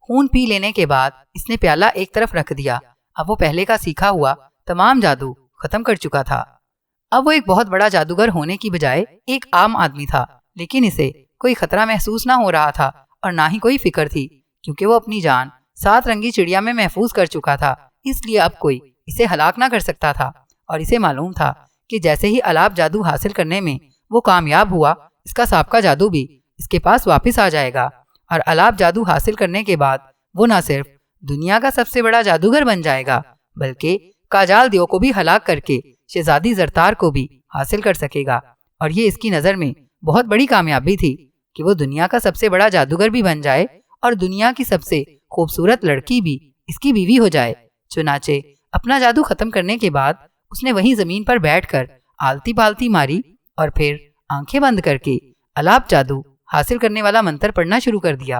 خون پی لینے کے بعد اس نے پیالہ ایک طرف رکھ دیا۔ اب وہ پہلے کا سیکھا ہوا تمام جادو ختم کر چکا تھا۔ اب وہ ایک بہت بڑا جادوگر ہونے کی بجائے ایک عام آدمی تھا، لیکن اسے کوئی خطرہ محسوس نہ ہو رہا تھا اور نہ ہی کوئی فکر تھی، کیونکہ وہ اپنی جان 7 رنگی چڑیا میں محفوظ کر چکا تھا۔ اس لیے اب کوئی اسے ہلاک نہ کر سکتا تھا، اور اسے معلوم تھا کہ جیسے ہی الاپ جادو حاصل کرنے میں وہ کامیاب ہوا، اس کا سابقہ جادو بھی اس کے پاس واپس آ جائے گا، اور الاپ جادو حاصل کرنے کے بعد وہ نہ صرف دنیا کا سب سے بڑا جادوگر بن جائے گا بلکہ کاجال دیو کو بھی ہلاک کر کے شہزادی زرتار کو بھی حاصل کر سکے گا۔ اور یہ اس کی نظر میں بہت بڑی کامیابی تھی کہ وہ دنیا کا سب سے بڑا جادوگر بھی بن جائے اور دنیا کی سب سے خوبصورت لڑکی بھی اس کی بیوی ہو جائے۔ چنانچہ اپنا جادو ختم کرنے کے بعد اس نے وہیں زمین پر بیٹھ کر آلتی پالتی ماری اور پھر آنکھیں بند کر کے الاپ جادو حاصل کرنے والا منتر پڑھنا شروع کر دیا۔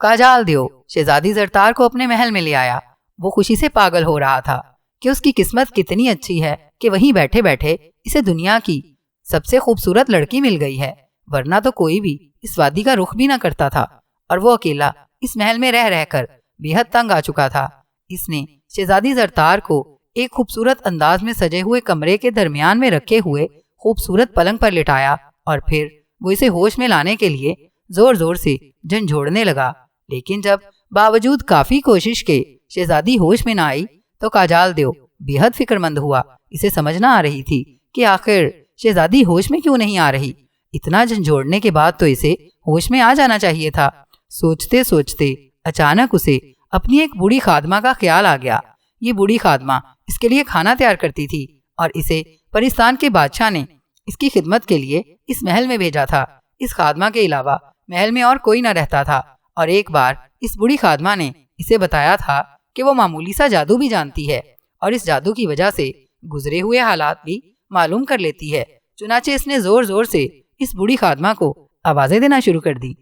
کاجال دیو شہزادی زرتار کو اپنے محل میں لے آیا۔ وہ خوشی سے پاگل ہو رہا تھا کہ اس کی قسمت کتنی اچھی ہے کہ وہیں بیٹھے بیٹھے اسے دنیا کی سب سے خوبصورت لڑکی مل گئی ہے، ورنہ تو کوئی بھی اس وادی کا رخ بھی نہ کرتا تھا، اور وہ اکیلا اس محل میں رہ کر بے حد تنگ آ چکا تھا۔ اس نے شہزادی زرتار کو ایک خوبصورت انداز میں سجے ہوئے کمرے کے درمیان میں رکھے ہوئے خوبصورت پلنگ پر لٹایا، اور پھر وہ اسے ہوش میں لانے کے لیے زور زور سے جھنجھوڑنے لگا۔ لیکن جب باوجود کافی کوشش کے شہزادی ہوش میں نہ آئی تو کاجال دیو بے حد فکر مند ہوا۔ اسے سمجھ نہ آ رہی تھی کہ آخر شہزادی ہوش میں کیوں نہیں آ رہی۔ اتنا جھنجھوڑنے کے بعد تو اسے ہوش میں آ جانا چاہیے تھا۔ سوچتے سوچتے اچانک اسے اپنی ایک بوڑھی خادمہ کا خیال آ گیا۔ یہ بوڑھی خادمہ اس کے لیے کھانا تیار کرتی تھی اور اسے پرستان کے بادشاہ نے اس کی خدمت کے لیے اس محل میں بھیجا تھا۔ اس خادمہ کے علاوہ محل میں اور کوئی نہ رہتا تھا، اور ایک بار اس بوڑھی خادمہ نے اسے بتایا تھا کہ وہ معمولی سا جادو بھی جانتی ہے اور اس جادو کی وجہ سے گزرے ہوئے حالات بھی معلوم کر لیتی ہے۔ چنانچہ اس نے زور زور سے اس بوڑھی خادمہ کو آوازیں دینا شروع کر دی۔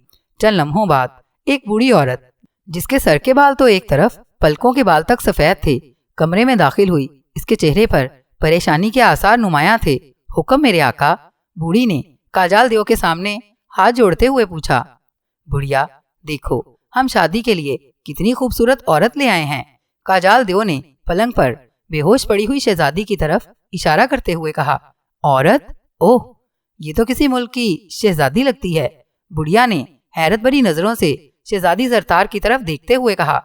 چند لمحوں بعد ایک بوڑھی عورت جس کے سر کے بال تو ایک طرف پلکوں کے بال تک سفید تھے کمرے میں داخل ہوئی۔ اس کے چہرے پر پریشانی کے آثار نمایاں تھے۔ حکم میرے آقا، بوڑھی نے کاجال دیو کے سامنے ہاتھ جوڑتے ہوئے پوچھا۔ بڑھیا، دیکھو ہم شادی کے لیے کتنی خوبصورت عورت لے آئے ہیں۔ کاجال دیو نے پلنگ پر بے ہوش پڑی ہوئی شہزادی کی طرف اشارہ کرتے ہوئے کہا۔ عورت؟ اوہ، یہ تو کسی ملک کی شہزادی لگتی ہے۔ بڑھیا نے حیرت بھری نظروں سے شہزادی زرتار کی طرف دیکھتے ہوئے کہا۔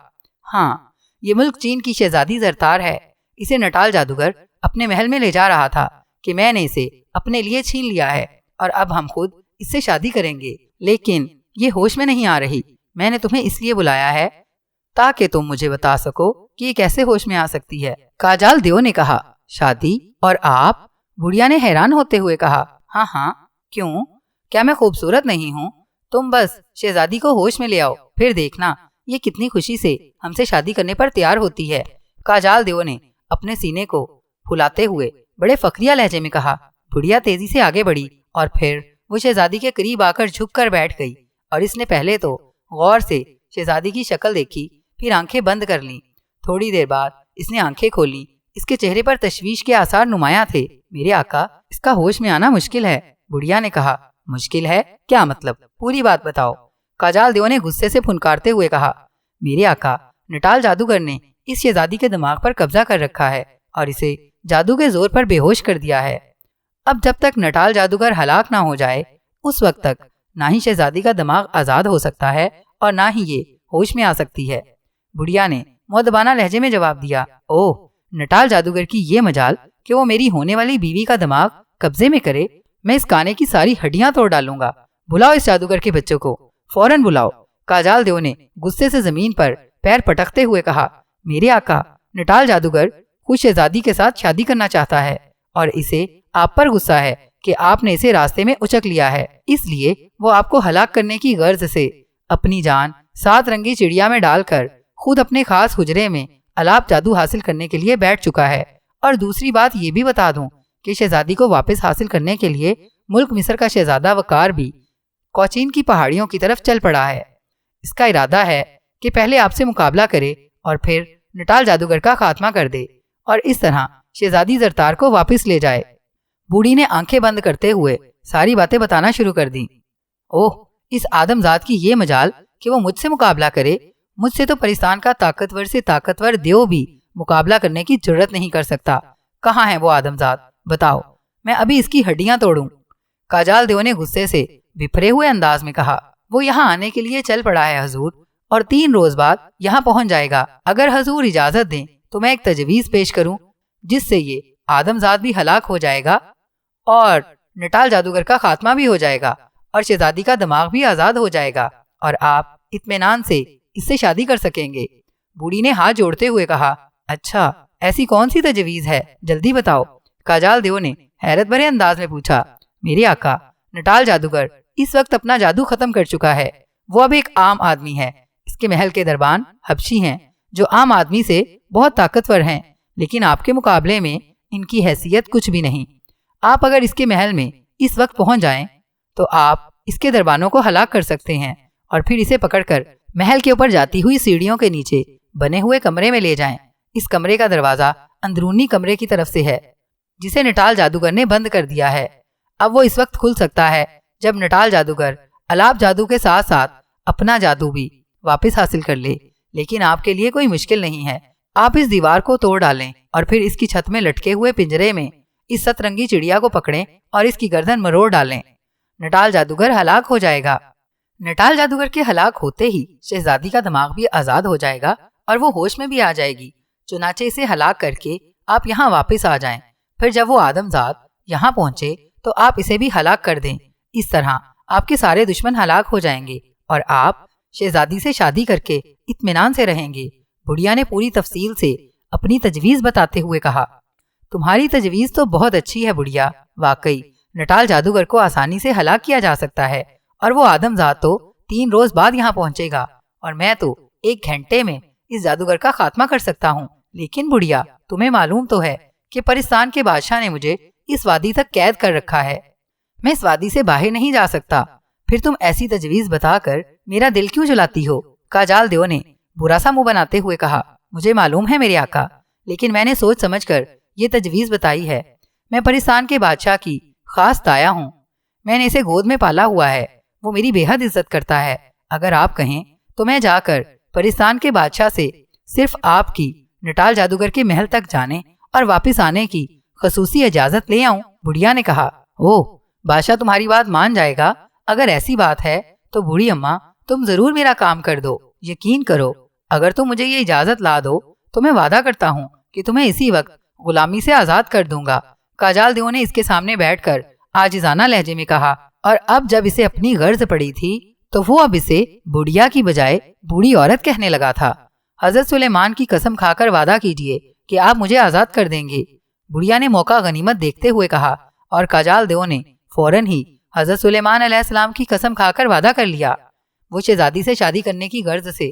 ہاں، یہ ملک چین کی شہزادی زرتار ہے۔ اسے نٹال جادوگر اپنے محل میں لے جا رہا تھا کہ میں نے اسے اپنے لیے چھین لیا ہے، اور اب ہم خود اس سے شادی کریں گے، لیکن یہ ہوش میں نہیں آ رہی۔ میں نے تمہیں اس لیے بلایا ہے تاکہ تم مجھے بتا سکو کہ یہ کیسے ہوش میں آ سکتی ہے۔ کاجال دیو نے کہا۔ شادی؟ اور آپ؟ بڑھیا نے حیران ہوتے ہوئے کہا۔ ہاں ہاں، کیوں؟ کیا میں خوبصورت نہیں ہوں؟ تم بس شہزادی کو ہوش میں لے آؤ، پھر دیکھنا یہ کتنی خوشی سے ہم سے شادی کرنے پر تیار ہوتی ہے۔ کاجال دیو نے اپنے سینے کو پھلاتے ہوئے بڑے فخریہ لہجے میں کہا۔ بڑھیا تیزی سے آگے بڑھی اور پھر وہ شہزادی کے قریب آ کر جھک کر بیٹھ گئی اور اس نے پہلے تو غور سے شہزادی کی شکل دیکھی، پھر آنکھیں بند کر لیں۔ تھوڑی دیر بعد اس نے آنکھیں کھولی۔ اس کے چہرے پر تشویش کے آثار نمایاں تھے۔ میرے آقا، اس کا ہوش میں آنا مشکل ہے، بڑھیا نے کہا۔ مشکل ہے؟ کیا مطلب؟ پوری بات بتاؤ، کاجال دیو نے غصے سے پھنکارتے ہوئے کہا۔ میرے آقا، نٹال جادوگر نے اس شہزادی کے دماغ پر قبضہ کر رکھا ہے اور اسے جادو کے زور پر بے ہوش کر دیا ہے۔ اب جب تک نٹال جادوگر ہلاک نہ ہو جائے اس وقت تک نہ ہی شہزادی کا دماغ آزاد ہو سکتا ہے اور نہ ہی یہ ہوش میں آ سکتی ہے۔ بڑھیا نے مؤدبانہ لہجے میں جواب دیا۔ اوہ، نٹال جادوگر کی یہ مجال کہ وہ میری ہونے والی بیوی کا دماغ قبضے میں کرے؟ میں اس کانے کی ساری ہڈیاں توڑ ڈالوں گا۔ بلاؤ اس جادوگر کے بچوں کو، فوراً بلاؤ۔ کاجال دیو نے غصے سے زمین پر پیر پٹکتے ہوئے کہا۔ میرے آقا، نٹال جادوگر خود شہزادی کے ساتھ شادی کرنا چاہتا ہے اور اسے آپ پر غصہ ہے کہ آپ نے اسے راستے میں اچک لیا ہے، اس لیے وہ آپ کو ہلاک کرنے کی غرض سے اپنی جان 7 رنگی چڑیا میں ڈال کر خود اپنے خاص حجرے میں الاپ جادو حاصل کرنے کے لیے بیٹھ چکا ہے۔ اور دوسری بات یہ بھی بتا دوں کہ شہزادی کو واپس حاصل کرنے کے لیے ملک مصر کا شہزادہ وقار بھی کوچین کی پہاڑیوں کی طرف چل پڑا ہے۔ اس کا ارادہ ہے کہ پہلے آپ سے مقابلہ کرے اور پھر نٹال جادوگر کا خاتمہ کر دے اور اس طرح شہزادی زرتار کو واپس لے جائے۔ بوڑھی نے آنکھیں بند کرتے ہوئے ساری باتیں بتانا شروع کر دیں۔ اوہ، اس آدم ذات کی یہ مجال کہ وہ مجھ سے مقابلہ کرے؟ مجھ سے تو پرستان کا طاقتور سے طاقتور دیو بھی مقابلہ کرنے کی جرت نہیں کر سکتا۔ کہاں ہے وہ آدم ذات؟ بتاؤ، میں ابھی اس کی ہڈیاں توڑوں۔ کاجال دیو نے غصے سے بپھرے ہوئے انداز میں کہا۔ وہ یہاں آنے کے لیے چل پڑا ہے حضور، اور 3 روز بعد یہاں پہنچ جائے گا۔ اگر حضور اجازت دیں تو میں ایک تجویز پیش کروں جس سے یہ آدم ذات بھی ہلاک ہو جائے گا اور نٹال جادوگر کا خاتمہ بھی ہو جائے گا اور شہزادی کا دماغ بھی آزاد ہو جائے گا اور آپ اطمینان سے اس سے شادی کر سکیں گے۔ بوڑھی نے ہاتھ جوڑتے ہوئے کہا۔ اچھا، ایسی کون سی تجویز ہے؟ جلدی بتاؤ، کاجال دیو نے حیرت بھرے انداز میں پوچھا۔ میرے آقا، نٹال جادوگر اس وقت اپنا جادو ختم کر چکا ہے۔ وہ اب ایک عام آدمی ہے۔ اس کے محل کے دربان حبشی ہیں جو عام آدمی سے بہت طاقتور ہیں، لیکن آپ کے مقابلے میں ان کی حیثیت کچھ بھی نہیں۔ آپ اگر اس کے محل میں اس وقت پہنچ جائیں تو آپ اس کے دربانوں کو ہلاک کر سکتے ہیں اور پھر اسے پکڑ کر محل کے اوپر جاتی ہوئی سیڑھیوں کے نیچے بنے ہوئے کمرے میں لے جائیں۔ اس کمرے کا دروازہ اندرونی کمرے کی طرف سے ہے جسے نٹال جادوگر نے بند کر دیا ہے۔ اب وہ اس وقت کھل سکتا ہے جب نٹال جادوگر الاپ جادو کے ساتھ ساتھ اپنا جادو بھی واپس حاصل کر لے، لیکن آپ کے لیے کوئی مشکل نہیں ہے۔ آپ اس دیوار کو توڑ ڈالیں اور پھر اس کی چھت میں لٹکے ہوئے پنجرے میں اس 7 رنگی چڑیا کو پکڑیں اور اس کی گردن مروڑ ڈالیں۔ نٹال جادوگر ہلاک ہو جائے گا۔ نٹال جادوگر کے ہلاک ہوتے ہی شہزادی کا دماغ بھی آزاد ہو جائے گا اور وہ ہوش میں بھی آ جائے گی۔ چنانچہ اسے ہلاک کر کے آپ یہاں واپس آ جائیں۔ پھر جب وہ آدم ذات یہاں پہنچے تو آپ اسے بھی ہلاک کر دیں۔ اس طرح آپ کے سارے دشمن ہلاک ہو جائیں گے اور آپ شہزادی سے شادی کر کے اطمینان سے رہیں گے۔ بڑھیا نے پوری تفصیل سے اپنی تجویز بتاتے ہوئے کہا۔ تمہاری تجویز تو بہت اچھی ہے بڑھیا، واقعی نٹال جادوگر کو آسانی سے ہلاک کیا جا سکتا ہے اور وہ آدم ذات تو 3 روز بعد یہاں پہنچے گا اور میں تو 1 گھنٹے میں اس جادوگر کا خاتمہ کر سکتا ہوں۔ لیکن بڑھیا، تمہیں معلوم تو ہے کہ پرستان کے بادشاہ نے مجھے اس وادی تک قید کر رکھا ہے۔ میں اس وادی سے باہر نہیں جا سکتا۔ پھر تم ایسی تجویز بتا کر میرا دل کیوں جلاتی ہو؟ کاجال دیو نے برا سا منہ بناتے ہوئے کہا۔ مجھے معلوم ہے میرے آقا، لیکن میں نے سوچ سمجھ کر یہ تجویز بتائی ہے۔ میں پرستان کے بادشاہ کی خاص دایا ہوں۔ میں نے اسے گود میں پالا ہوا ہے۔ وہ میری بے حد عزت کرتا ہے۔ اگر آپ کہیں تو میں جا کر پرستان کے بادشاہ سے صرف آپ کی نٹال جادوگر کے محل تک جانے اور واپس آنے کی خصوصی اجازت لے آؤں۔ بڑھیا نے کہا۔ اوہ، بادشاہ تمہاری بات مان جائے گا۔ اگر ایسی بات ہے تو بوڑھی اماں تم ضرور میرا کام کر دو۔ یقین کرو، اگر تم مجھے یہ اجازت لا دو تو میں وعدہ کرتا ہوں کہ تمہیں اسی وقت غلامی سے آزاد کر دوں گا۔ کاجال دیو نے اس کے سامنے بیٹھ کر عاجزانہ لہجے میں کہا، اور اب جب اسے اپنی غرض پڑی تھی تو وہ اب اسے بڑھیا کی بجائے بوڑھی عورت کہنے لگا تھا۔ حضرت سلیمان کی قسم کھا کر وعدہ کیجئے کہ آپ مجھے آزاد کر دیں گے۔ بڑھیا نے موقع غنیمت دیکھتے ہوئے کہا، اور کاجال دیو نے فوراً ہی حضرت سلیمان علیہ السلام کی قسم کھا کر وعدہ کر لیا۔ وہ شہزادی سے شادی کرنے کی غرض سے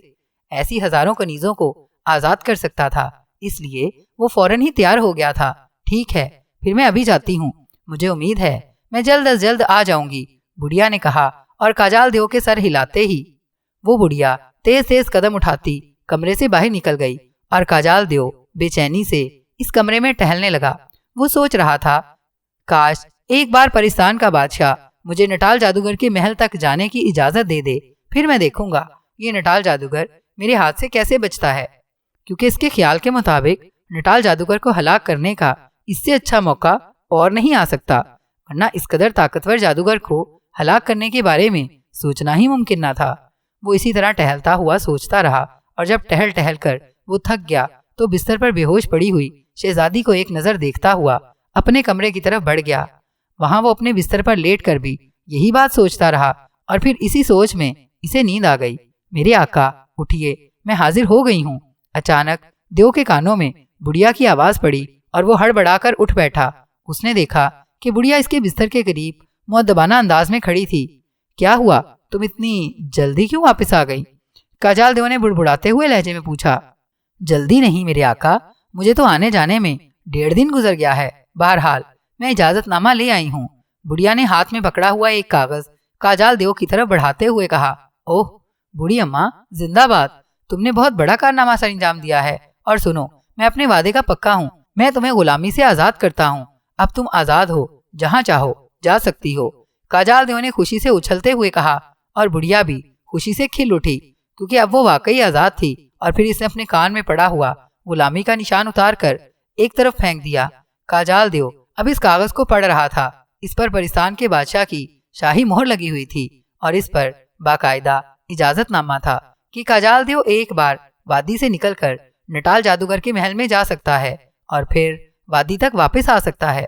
ایسی ہزاروں کنیزوں کو آزاد کر سکتا تھا، اس لیے وہ فوراً ہی تیار ہو گیا تھا۔ ٹھیک ہے، پھر میں ابھی جاتی ہوں، مجھے امید ہے میں جلد از جلد آ جاؤں گی، بڑھیا نے کہا، اور کاجال دیو کے سر ہلاتے ہی وہ بڑھیا تیز تیز قدم اٹھاتی کمرے سے باہر نکل گئی اور کاجال دیو بے چینی سے اس کمرے میں ٹہلنے لگا۔ وہ سوچ رہا تھا، کاش ایک بار پرستان کا بادشاہ مجھے نٹال جادوگر کے محل تک جانے کی اجازت دے دے، پھر میں دیکھوں گا یہ نٹال جادوگر میرے ہاتھ سے کیسے بچتا ہے، کیونکہ اس کے خیال کے مطابق نٹال جادوگر کو ہلاک کرنے کا اس سے اچھا موقع اور نہیں آ سکتا، ورنہ اس قدر طاقتور جادوگر کو ہلاک کرنے کے بارے میں سوچنا ہی ممکن نہ تھا۔ وہ اسی طرح ٹہلتا ہوا سوچتا رہا، اور جب ٹہل ٹہل کر وہ تھک گیا تو بستر پر بے ہوش پڑی ہوئی شہزادی کو ایک نظر دیکھتا ہوا اپنے کمرے کی طرف بڑھ گیا۔ وہاں وہ اپنے بستر پر لیٹ کر بھی یہی بات سوچتا رہا، اور پھر اسی سوچ میں اسے نیند آ گئی۔ میرے آقا اٹھیے، میں حاضر ہو گئی ہوں۔ اچانک دیو کے کانوں میں بڑھیا کی آواز پڑی اور وہ ہڑبڑا کر اٹھ بیٹھا۔ اس نے دیکھا کہ بڑھیا اس کے بستر کے قریب مؤدبانہ انداز میں کھڑی تھی۔ کیا ہوا، تم اتنی جلدی کیوں واپس آ گئی؟ کاجال دیو نے بڑبڑاتے ہوئے لہجے میں پوچھا۔ جلدی نہیں میرے آقا، مجھے تو آنے جانے میں 1.5 دن گزر گیا ہے، بہرحال میں اجازت نامہ لے آئی ہوں۔ بڑھیا نے ہاتھ میں پکڑا ہوا ایک کاغذ کاجال دیو کی طرف بڑھاتے ہوئے کہا۔ اوہ بوڑھی اماں زندہ باد، تم نے بہت بڑا کارنامہ سر انجام دیا ہے، اور سنو میں اپنے وعدے کا پکا ہوں، میں تمہیں غلامی سے آزاد کرتا ہوں، اب تم آزاد ہو، جہاں چاہو جا سکتی ہو۔ کاجال دیو نے خوشی سے اچھلتے ہوئے کہا، اور بڑھیا بھی خوشی سے کھل اٹھی، کیونکہ اب وہ واقعی آزاد تھی۔ اور پھر اس نے اپنے کان میں پڑا ہوا غلامی کا نشان اتار کر ایک طرف پھینک دیا۔ کاجال دیو اب اس کاغذ کو پڑھ رہا تھا۔ اس پر پرستان کے بادشاہ کی شاہی مہر لگی ہوئی تھی، اور اس پر باقاعدہ اجازت نامہ تھا کہ کاجال دیو ایک بار وادی سے نکل کر نٹال جادوگر کے محل میں جا سکتا ہے، اور پھر وادی تک واپس آ سکتا ہے۔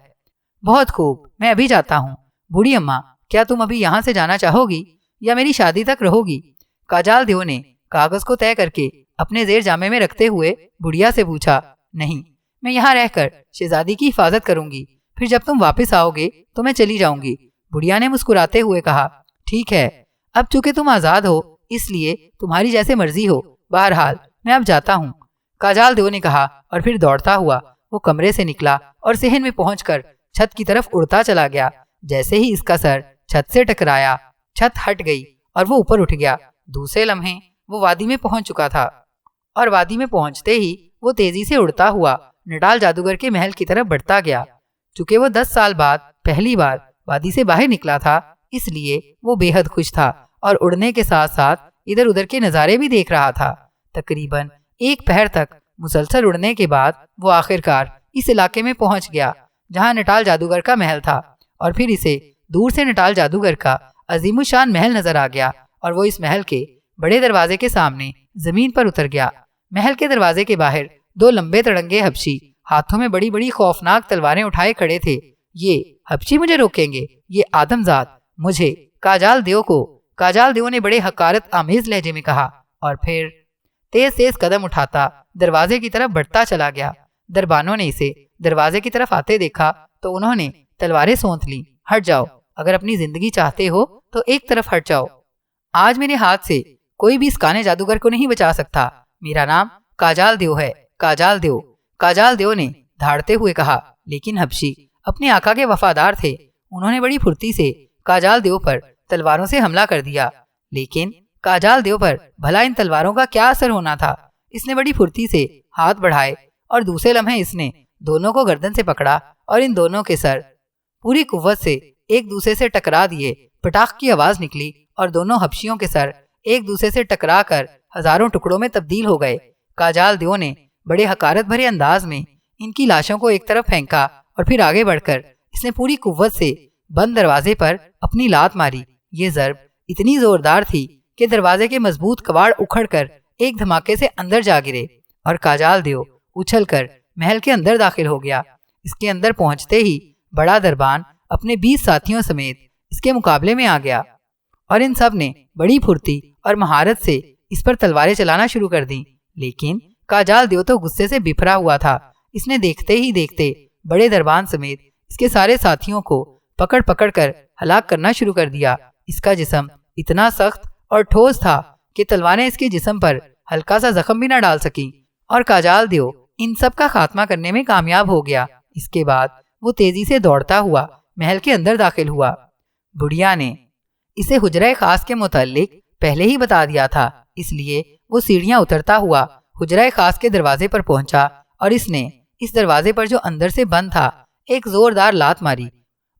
بہت خوب، میں ابھی جاتا ہوں۔ بوڑھی اماں کیا تم ابھی یہاں سے جانا چاہو گی یا میری شادی تک رہو گی؟ کاجال دیو نے کاغذ کو طے کر کے اپنے زیر جامے میں رکھتے ہوئے بڑھیا سے پوچھا۔ نہیں، میں یہاں رہ کر شہزادی کی حفاظت کروں گی، پھر جب تم واپس آؤ گے تو میں چلی جاؤں گی، بڑھیا نے مسکراتے ہوئے کہا۔ ٹھیک ہے، اب چونکہ تم آزاد ہو اس لیے تمہاری جیسے مرضی ہو، بہرحال میں اب جاتا ہوں، کاجال دیو نے کہا، اور پھر دوڑتا ہوا وہ کمرے سے نکلا اور صحن میں پہنچ کر چھت کی طرف اڑتا چلا گیا۔ جیسے ہی اس کا سر چھت سے ٹکرایا، چھت ہٹ گئی اور وہ اوپر اٹھ گیا۔ دوسرے لمحے وہ وادی میں پہنچ چکا تھا، اور وادی میں پہنچتے ہی وہ تیزی سے اڑتا ہوا نٹال جادوگر کے محل کی طرف بڑھتا گیا۔ چونکہ وہ 10 سال بعد پہلی بار وادی سے باہر نکلا تھا، اس لیے وہ بے حد خوش تھا، اور اڑنے کے ساتھ ساتھ ادھر ادھر کے نظارے بھی دیکھ رہا تھا۔ تقریباً 1 پہر تک مسلسل اڑنے کے بعد وہ آخرکار اس علاقے میں پہنچ گیا جہاں نٹال جادوگر کا محل تھا، اور پھر اسے دور سے نٹال جادوگر کا عظیم الشان محل نظر آ گیا، اور وہ اس محل کے بڑے دروازے کے سامنے زمین پر اتر گیا۔ محل کے دروازے کے باہر 2 لمبے تڑنگے حبشی ہاتھوں میں بڑی بڑی خوفناک تلواریں اٹھائے کھڑے تھے۔ یہ حبشی مجھے روکیں گے؟ یہ آدمزاد مجھے، کاجال دیو کو، کاجال دیو نے بڑے حقارت آمیز لہجے میں کہا، اور پھر تیز تیز قدم اٹھاتا دروازے کی طرف بڑھتا چلا گیا۔ دربانوں نے اسے دروازے کی طرف آتے دیکھا تو انہوں نے تلواریں سونت لیں۔ ہٹ جاؤ، اگر اپنی زندگی چاہتے ہو تو ایک طرف ہٹ جاؤ۔ آج میرے ہاتھ سے کوئی بھی اس کانے جادوگر کو نہیں بچا سکتا۔ میرا نام کاجال دیو ہے، کاجال دیو، کاجال دیو نے دھاڑتے ہوئے کہا۔ لیکن حبشی اپنے آقا کے وفادار تھے، انہوں نے بڑی پھرتی سے کاجال دیو پر تلواروں سے حملہ کر دیا۔ لیکن کاجال دیو پر بھلا ان تلواروں کا کیا اثر ہونا تھا؟ اس نے بڑی پھرتی سے ہاتھ بڑھائے، اور دوسرے لمحے اس نے دونوں کو گردن سے پکڑا، اور ان دونوں کے سر پوری قوت سے ایک دوسرے سے ٹکرا دیے۔ پٹاخ کی آواز نکلی، اور دونوں حبشیوں کے سر ایک دوسرے سے ٹکرا کر ہزاروں ٹکڑوں میں تبدیل ہو گئے۔ کاجال دیو نے بڑے حقارت بھرے انداز میں ان کی لاشوں کو ایک طرف پھینکا، اور پھر آگے بڑھ کر اس نے پوری قوت سے بند دروازے پر اپنی لات ماری۔ یہ ضرب اتنی زوردار تھی کہ دروازے کے مضبوط کواڑ اکھڑ کر ایک دھماکے سے اندر جا گرے، اور کاجال دیو اچھل کر محل کے اندر داخل ہو گیا۔ اس کے اندر پہنچتے ہی بڑا دربان اپنے 20 ساتھیوں سمیت اس کے مقابلے میں آ گیا، اور ان سب نے بڑی پھرتی اور مہارت سے اس پر تلواریں چلانا شروع کر دیں۔ لیکن کاجال دیو تو غصے سے بفرا ہوا تھا۔ اس نے دیکھتے ہی دیکھتے بڑے دربان سمیت اس کے سارے ساتھیوں کو پکڑ پکڑ کر ہلاک کرنا شروع کر دیا۔ اس کا جسم اتنا سخت اور ٹھوس تھا کہ تلواریں اس کے جسم پر ہلکا سا زخم بھی نہ ڈال سکیں، اور کاجال دیو ان سب کا خاتمہ کرنے میں کامیاب ہو گیا۔ اس کے بعد وہ تیزی سے دوڑتا ہوا محل کے اندر داخل ہوا۔ بڑھیا نے اسے حجرہ خاص کے متعلق پہلے ہی بتا دیا تھا، اس لیے وہ سیڑھیاں اترتا ہوا حجرہ خاص کے دروازے پر پہنچا اور اس نے اس دروازے پر جو اندر سے بند تھا ایک زوردار لات ماری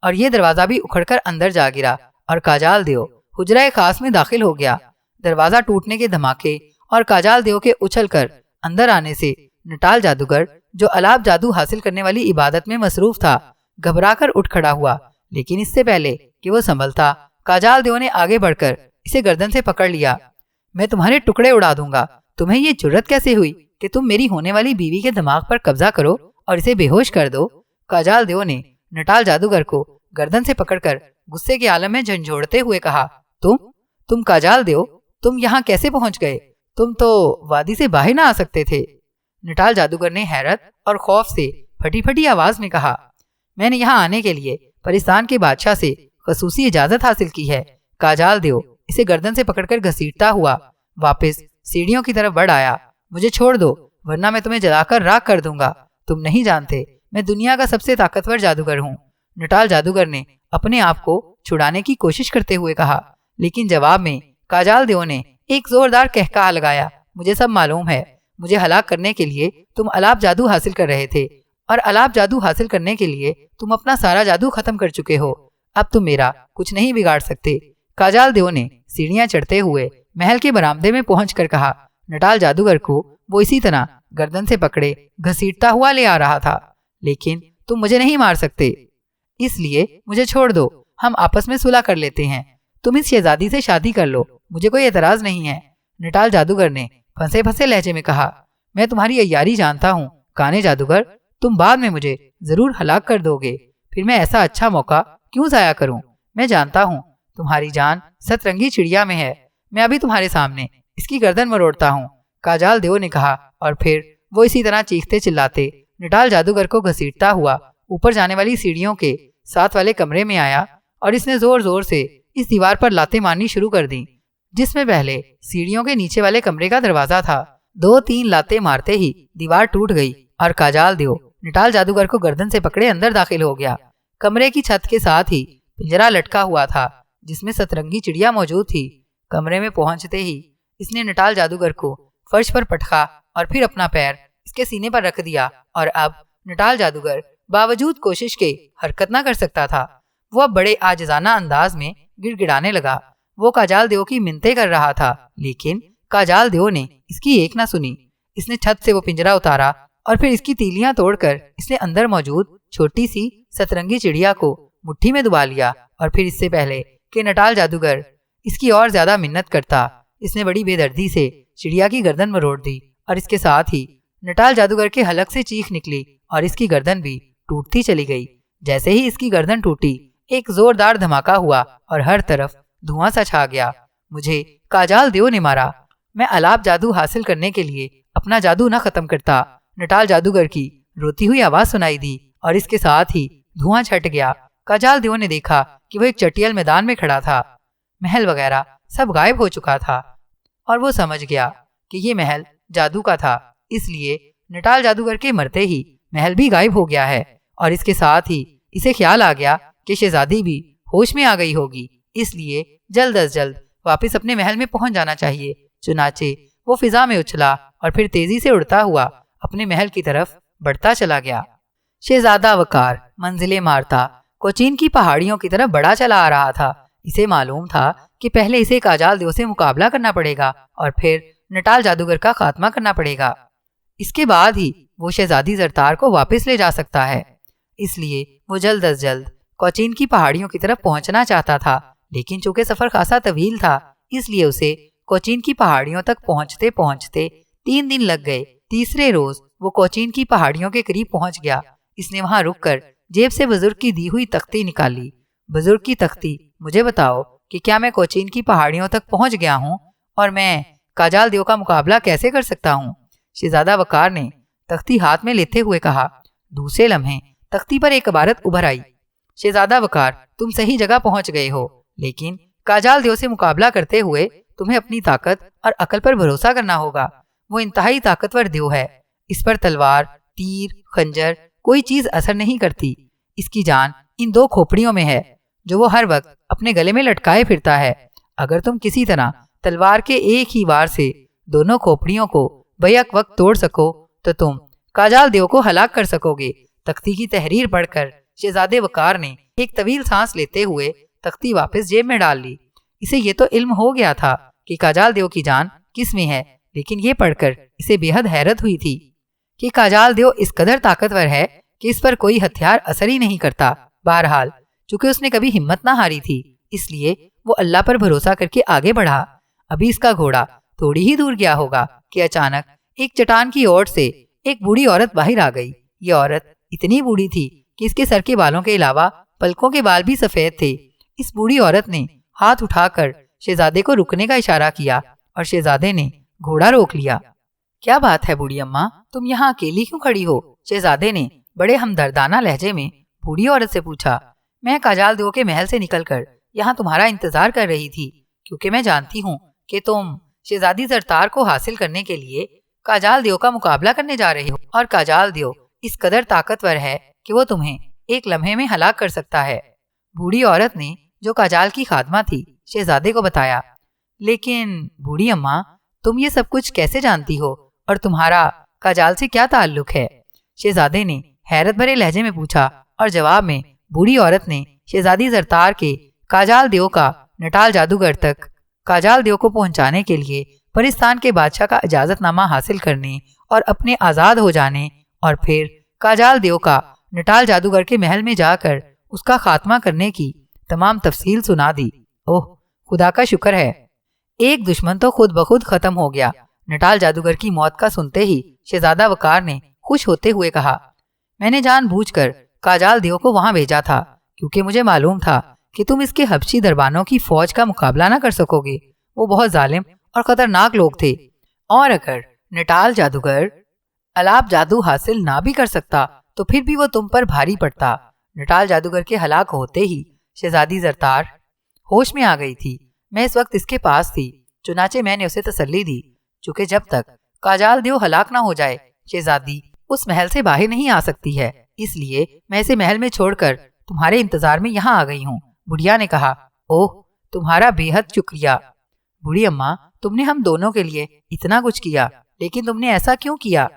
اور یہ دروازہ بھی اکھڑ کر اندر جا گرا اور کاجال دیو حجرہ خاص میں داخل ہو گیا۔ دروازہ ٹوٹنے کے دھماکے اور کاجال دیو کے اچھل کر اندر آنے سے نٹال جادوگر جو الاپ جادو حاصل کرنے والی عبادت میں مصروف تھا گھبرا کر اٹھ کھڑا ہوا، لیکن اس سے پہلے کہ وہ سنبھلتا کاجال دیو نے آگے بڑھ کر اسے گردن سے پکڑ لیا۔ میں تمہارے ٹکڑے اڑا دوں گا، تمہیں یہ جرت کیسے ہوئی کہ تم میری ہونے والی بیوی کے دماغ پر قبضہ کرو اور اسے بے ہوش کر دو؟ کاجال دیو نے نٹال جادوگر کو گردن سے پکڑ کر غصے کے عالم میں جھنجھوڑتے ہوئے کہا، تم کاجال دیو، تم یہاں کیسے پہنچ گئے؟ تم تو وادی سے باہر نہ آ سکتے تھے۔ نٹال جادوگر نے حیرت اور خوف سے پھٹی پھٹی آواز میں کہا، میں نے یہاں آنے کے لیے پرستان کے بادشاہ سے خصوصی اجازت حاصل کی ہے۔ کاجال دیو اسے گردن سے پکڑ کر گھسیٹتا ہوا واپس سیڑھیوں کی طرف بڑھ آیا۔ مجھے چھوڑ دو ورنہ میں تمہیں جلا کر راکھ کر دوں گا۔ تم نہیں جانتے میں دنیا کا سب سے طاقتور جادوگر ہوں۔ نٹال جادوگر نے اپنے آپ کو چھڑانے کی کوشش کرتے ہوئے کہا، لیکن جواب میں کاجال دیو نے ایک زوردار قہقہا لگایا، مجھے سب معلوم ہے۔ مجھے ہلاک کرنے کے لیے تم الاپ جادو حاصل کر رہے تھے اور الاپ جادو حاصل کرنے کے لیے تم اپنا سارا جادو ختم کر چکے ہو۔ اب تم میرا کچھ نہیں بگاڑ سکتے۔ کاجال دیو نے سیڑھیاں چڑھتے ہوئے محل کے برآمدے میں پہنچ کر کہا۔ نٹال جادوگر کو وہ اسی طرح گردن سے پکڑے گھسیٹتا ہوا لے آ رہا تھا، لیکن تم مجھے نہیں مار سکتے، اس لیے مجھے چھوڑ دو، ہم آپس میں صلح کر لیتے ہیں۔ تم اس شہزادی سے شادی کر لو، مجھے کوئی اعتراض نہیں ہے۔ نٹال جادوگر نے پھنسے پھنسے لہجے میں کہا، میں تمہاری عیاری جانتا ہوں کانے جادوگر، تم بعد میں مجھے ضرور ہلاک کر دو گے، پھر میں ایسا اچھا موقع کیوں ضائع کروں؟ میں جانتا ہوں تمہاری جان سترنگی چڑیا میں ہے، میں ابھی تمہارے سامنے اس کی گردن مروڑتا ہوں۔ کاجال دیو نے کہا اور پھر وہ اسی طرح چیختے چلاتے نٹال جادوگر کو گھسیٹتا ہوا اوپر جانے والی سیڑھیوں کے ساتھ والے کمرے میں آیا اور اس نے زور زور سے اس دیوار پر لاتیں مارنی شروع کر دیں جس میں پہلے سیڑھیوں کے نیچے والے کمرے کا دروازہ تھا۔ 2-3 لاتیں مارتے ہی دیوار ٹوٹ گئی اور کاجال دیو نٹال جادوگر کو گردن سے پکڑے اندر داخل ہو گیا۔ کمرے کی چھت کے ساتھ ہی پنجرا لٹکا ہوا تھا جس میں سترنگی چڑیا موجود تھی۔ کمرے میں پہنچتے ہی اس نے نٹال جادوگر کو فرش پر پٹخا اور پھر اپنا پیر اس کے سینے پر رکھ دیا اور اب نٹال جادوگر باوجود کوشش کے حرکت نہ کر سکتا تھا۔ وہ اب بڑے عاجزانہ انداز میں گڑ گڑانے لگا۔ وہ کاجال دیو کی منتیں کر رہا تھا، لیکن کاجال دیو نے اس کی ایک نہ سنی۔ اس نے چھت سے وہ پنجرا اتارا اور پھر اس کی تیلیاں توڑ کر اس نے اندر موجود چھوٹی سی سترنگی چڑیا کو مٹھی میں دبا لیا اور پھر اس سے پہلے کہ نٹال جادوگر اس کی اور زیادہ منت کرتا، اس نے بڑی بے دردی سے چڑیا کی گردن مروڑ دی اور اس کے ساتھ ہی نٹال جادوگر کے حلق سے چیخ نکلی اور اس کی گردن بھی ٹوٹتی چلی گئی۔ جیسے ہی اس کی گردن ٹوٹی ایک زوردار دھماکہ ہوا اور ہر طرف دھواں سا چھا گیا۔ مجھے کاجال دیو نے مارا، میں الاپ جادو حاصل کرنے کے لیے اپنا جادو نہ ختم کرتا۔ نٹال جادوگر کی روتی ہوئی آواز سنائی دی اور اس کے ساتھ ہی دھواں چھٹ گیا۔ کاجال دیو نے دیکھا کہ وہ ایک چٹیل میدان میں کھڑا تھا۔ محل وغیرہ سب غائب ہو چکا تھا اور وہ سمجھ گیا کہ یہ محل جادو کا تھا، اس لیے نٹال جادوگر کے مرتے ہی محل بھی غائب ہو گیا ہے اور اس کے ساتھ ہی اسے خیال آ گیا کہ شہزادی بھی ہوش میں آ گئی ہوگی، اس لیے جلد از جلد واپس اپنے محل میں پہنچ جانا چاہیے۔ چنانچہ وہ فضا میں اچھلا اور پھر تیزی سے اڑتا ہوا اپنے محل کی طرف بڑھتا چلا گیا۔ شہزادہ وقار منزل مارتا کوچین کی پہاڑیوں کی طرف بڑھا چلا آ رہا تھا۔ اسے معلوم تھا کہ پہلے اسے کاجال دیو سے مقابلہ کرنا پڑے گا اور پھر نٹال جادوگر کا خاتمہ کرنا پڑے گا، اس کے بعد ہی وہ شہزادی زرتار کو واپس لے جا سکتا ہے۔ اس لیے وہ جلد از جلد کوچین کی پہاڑیوں کی طرف پہنچنا چاہتا تھا، لیکن چونکہ سفر خاصا طویل تھا اس لیے اسے کوچین کی پہاڑیوں تک پہنچتے پہنچتے 3 دن لگ گئے۔ تیسرے روز وہ کوچین کی پہاڑیوں کے قریب پہنچ گیا۔ اس نے وہاں رک کر جیب سے بزرگ کی دی ہوئی تختی نکالی۔ بزرگ کی تختی، مجھے بتاؤ کہ کیا میں کوچین کی پہاڑیوں تک پہنچ گیا ہوں اور میں کاجال دیو کا مقابلہ کیسے کر سکتا ہوں؟ شہزادہ وقار نے تختی ہاتھ میں لیتے ہوئے کہا۔ دوسرے لمحے تختی پر ایک عبارت ابھر آئی، شہزادہ وقار، تم صحیح جگہ پہنچ گئے ہو، لیکن کاجال دیو سے مقابلہ کرتے ہوئے تمہیں اپنی طاقت اور عقل پر بھروسہ کرنا ہوگا۔ وہ انتہائی طاقتور دیو ہے، اس پر تلوار، تیر، خنجر کوئی چیز اثر نہیں کرتی، اس کی جان ان 2 کھوپڑیوں میں ہے جو وہ ہر وقت اپنے گلے میں لٹکائے پھرتا ہے۔ اگر تم کسی طرح تلوار کے ایک ہی وار سے دونوں کھوپڑیوں کو بیک وقت توڑ سکو تو تم کاجال دیو کو ہلاک کر سکو گے۔ تختی کی تحریر پڑھ کر شہزادے وقار نے ایک طویل سانس لیتے ہوئے تختی واپس جیب میں ڈال لی۔ اسے یہ تو علم ہو گیا تھا کہ کاجال دیو کی جان کس میں ہے، لیکن یہ پڑھ کر اسے بے حد حیرت ہوئی تھی کہ کاجال دیو اس قدر طاقتور ہے کہ اس پر کوئی ہتھیار اثر ہی نہیں کرتا۔ بہرحال چونکہ اس نے کبھی ہمت نہ ہاری تھی، اس لیے وہ اللہ پر بھروسہ کر کے آگے بڑھا۔ ابھی اس کا گھوڑا تھوڑی ہی دور گیا ہوگا کہ اچانک ایک چٹان کی اوٹ سے ایک بوڑھی عورت باہر آ گئی۔ یہ عورت اتنی بوڑھی تھی کہ اس کے سر کے بالوں کے علاوہ پلکوں کے بال بھی سفید تھے۔ اس بوڑھی عورت نے ہاتھ اٹھا کر شہزادے کو رکنے کا اشارہ کیا اور شہزادے نے گھوڑا روک لیا۔ کیا بات ہے بوڑھی اماں، تم یہاں اکیلی کیوں کھڑی ہو؟ شہزادے نے بڑے ہمدردانہ لہجے میں بوڑھی عورت سے پوچھا۔ میں کاجال دیو کے محل سے نکل کر یہاں تمہارا انتظار کر رہی تھی، کیونکہ میں جانتی ہوں کہ تم شہزادی زرتار کو حاصل کرنے کے لیے کاجال دیو کا مقابلہ کرنے جا رہے ہو، اور کاجال دیو اس قدر طاقتور ہے کہ وہ تمہیں ایک لمحے میں ہلاک کر سکتا ہے۔ بوڑھی عورت نے، جو کاجال کی خادمہ تھی، شہزادے کو بتایا۔ لیکن بوڑھی اماں، تم یہ سب کچھ کیسے جانتی ہو اور تمہارا کاجال سے کیا تعلق ہے؟ شہزادے نے حیرت بھرے لہجے میں پوچھا، اور جواب میں بوڑھی عورت نے شہزادی زرتار کے کاجال دیو کا نٹال جادوگر تک کاجال دیو کو پہنچانے کے لیے پرستان کے بادشاہ کا اجازت نامہ حاصل کرنے اور اپنے آزاد ہو جانے، اور پھر کاجال دیو کا نٹال جادوگر کے محل میں جا کر اس کا خاتمہ کرنے کی تمام تفصیل سنا دی۔ اوہ خدا کا شکر ہے، ایک دشمن تو خود بخود ختم ہو گیا۔ نٹال جادوگر کی موت کا سنتے ہی شہزادہ وقار نے خوش ہوتے ہوئے کہا، میں نے جان بوجھ کر کاجال دیو کو وہاں بھیجا تھا، کیونکہ مجھے معلوم تھا کہ تم اس کے حبشی دربانوں کی فوج کا مقابلہ نہ کر سکو گے۔ وہ بہت ظالم اور خطرناک لوگ تھے، اور اگر نٹال جادوگر الاپ جادو حاصل نہ بھی کر سکتا تو پھر بھی وہ تم پر بھاری پڑتا۔ نٹال جادوگر کے ہلاک ہوتے ہی شہزادی زرتار ہوش میں آ گئی تھی۔ میں اس وقت اس کے پاس تھی، چنانچہ میں نے اسے تسلی دی، چونکہ جب تک کاجال دیو ہلاک نہ ہو جائے شہزادی اس محل سے باہر نہیں آ سکتی ہے، اس لیے میں اسے محل میں چھوڑ کر تمہارے انتظار میں یہاں آ گئی ہوں۔ بڑھیا نے کہا، اوہ تمہارا بے حد شکریہ بوڑھی اماں، تم نے ہم دونوں کے لیے اتنا کچھ کیا، لیکن تم نے ایسا کیوں کیا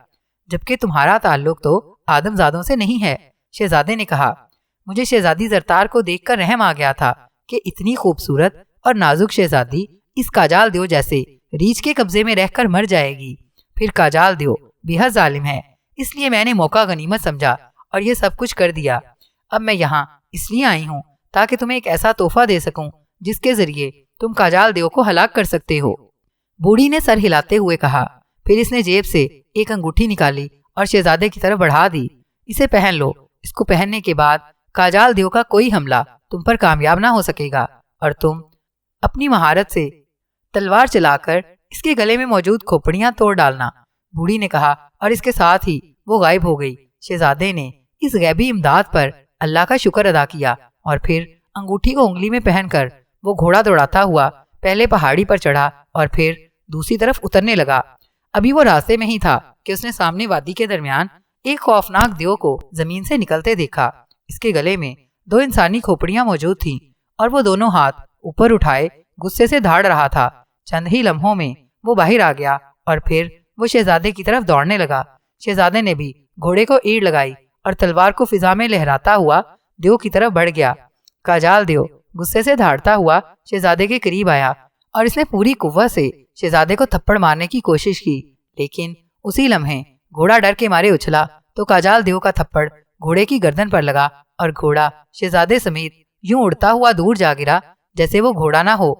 جبکہ تمہارا تعلق تو آدم زادوں سے نہیں ہے؟ شہزادے نے کہا، مجھے شہزادی زرتار کو دیکھ کر رحم آ گیا تھا کہ اتنی خوبصورت اور نازک شہزادی اس کاجال دیو جیسے ریچھ کے قبضے میں رہ کر مر جائے گی۔ پھر کاجال دیو بے حد ظالم ہے، اس لیے میں نے موقع غنیمت سمجھا اور یہ سب کچھ کر دیا۔ اب میں یہاں اس لیے آئی ہوں تاکہ تمہیں ایک ایسا تحفہ دے سکوں جس کے ذریعے تم کاجال دیو کو ہلاک کر سکتے ہو۔ بوڑھی نے سر ہلاتے ہوئے کہا، پھر اس نے جیب سے ایک انگوٹھی نکالی اور شہزادے کی طرف بڑھا دی۔ اسے پہن لو، اس کو پہننے کے بعد کاجال دیو کا کوئی حملہ تم پر کامیاب نہ ہو سکے گا، اور تم اپنی مہارت سے تلوار چلا کر اس کے گلے میں موجود کھوپڑیاں توڑ ڈالنا۔ بوڑھی نے کہا، اور اس کے ساتھ ہی وہ غائب ہو گئی۔ شہزادے نے اس غیبی امداد پر اللہ کا شکر ادا کیا، اور پھر انگوٹھی کو انگلی میں پہن کر وہ گھوڑا دوڑاتا ہوا پہلے پہاڑی پر چڑھا اور پھر دوسری طرف اترنے لگا۔ ابھی وہ راستے میں ہی تھا کہ اس نے سامنے وادی کے درمیان ایک خوفناک دیو کو زمین سے نکلتے دیکھا۔ اس کے گلے میں 2 انسانی کھوپڑیاں موجود تھیں، اور وہ دونوں ہاتھ اوپر اٹھائے غصے سے دھاڑ رہا تھا۔ چند ہی لمحوں میں وہ باہر آ گیا، اور پھر وہ شہزادے کی طرف دوڑنے لگا۔ شہزادے نے بھی گھوڑے کو ایڑ لگائی اور تلوار کو فضا میں لہراتا ہوا دیو کی طرف بڑھ گیا۔ کاجال دیو غصے سے دھاڑتا ہوا شہزادے کے قریب آیا، اور اس نے پوری قوت سے شہزادے کو تھپڑ مارنے کی کوشش کی، لیکن اسی لمحے گھوڑا ڈر کے مارے اچھلا تو کاجال دیو کا تھپڑ گھوڑے کی گردن پر لگا، اور گھوڑا شہزادے سمیت یوں اڑتا ہوا دور جا گرا جیسے وہ گھوڑا نہ ہو،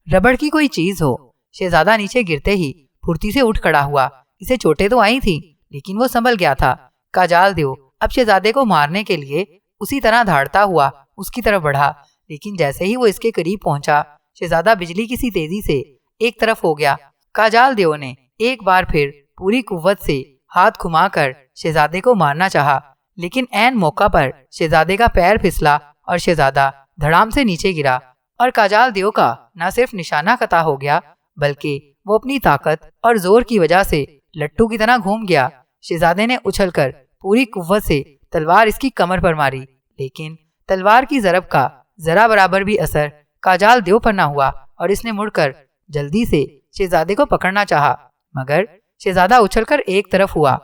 ربڑ کی کوئی چیز ہو۔ شہزادہ نیچے گرتے ہی پھرتی سے اٹھ کھڑا ہوا۔ اسے چوٹیں تو آئی تھی، لیکن وہ سنبھل گیا تھا۔ کاجال دیو اب شہزادے کو مارنے کے لیے اسی طرح دھاڑتا ہوا اس کی طرف بڑھا، لیکن جیسے ہی وہ اس کے قریب پہنچا شہزادہ بجلی کی سی تیزی سے ایک طرف ہو گیا۔ کاجال دیو نے ایک بار پھر پوری قوت سے ہاتھ گھما کر شہزادے کو مارنا چاہا، لیکن عین موقع پر شہزادے کا پیر پھسلا اور شہزادہ دھڑام سے نیچے گرا، اور کاجال دیو کا نہ صرف نشانہ قطع ہو گیا بلکہ وہ اپنی طاقت اور زور کی وجہ سے لٹو کی طرح گھوم گیا۔ شہزادے نے اچھل کر پوری قوت سے تلوار اس کی کمر پر ماری، لیکن تلوار کی ضرب کا ذرا برابر بھی اثر کاجال دیو پر نہ ہوا اور اس نے مڑ کر جلدی سے شہزادے کو پکڑنا چاہا، مگر شہزادہ اچھل کر ایک طرف ہوا۔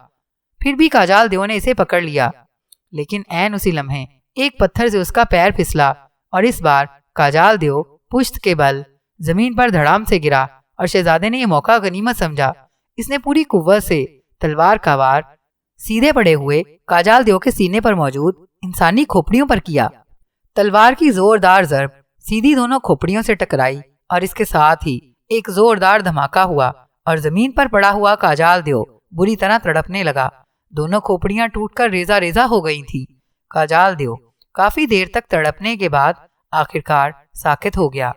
پھر بھی کاجال دیو نے اسے پکڑ لیا، لیکن عین اسی لمحے ایک پتھر سے اس کا پیر پھسلا اور اس بار کاجال دیو پشت کے بل زمین پر دھڑام سے گرا اور شہزادے نے یہ موقع غنیمت سمجھا۔ اس نے پوری قوت سے تلوار کا وار سیدھے پڑے ہوئے کاجال دیو کے سینے پر موجود انسانی کھوپڑیوں پر کیا۔ تلوار کی زوردار ضرب سیدھی دونوں کھوپڑیوں سے ٹکرائی اور اس کے ساتھ ہی ایک زوردار دھماکہ ہوا اور زمین پر پڑا ہوا کاجال دیو بری طرح تڑپنے لگا۔ دونوں کھوپڑیاں ٹوٹ کر ریزہ ریزہ ہو گئی تھی۔ کاجال دیو کافی دیر تک تڑپنے کے بعد آخرکار ساکت ہو گیا۔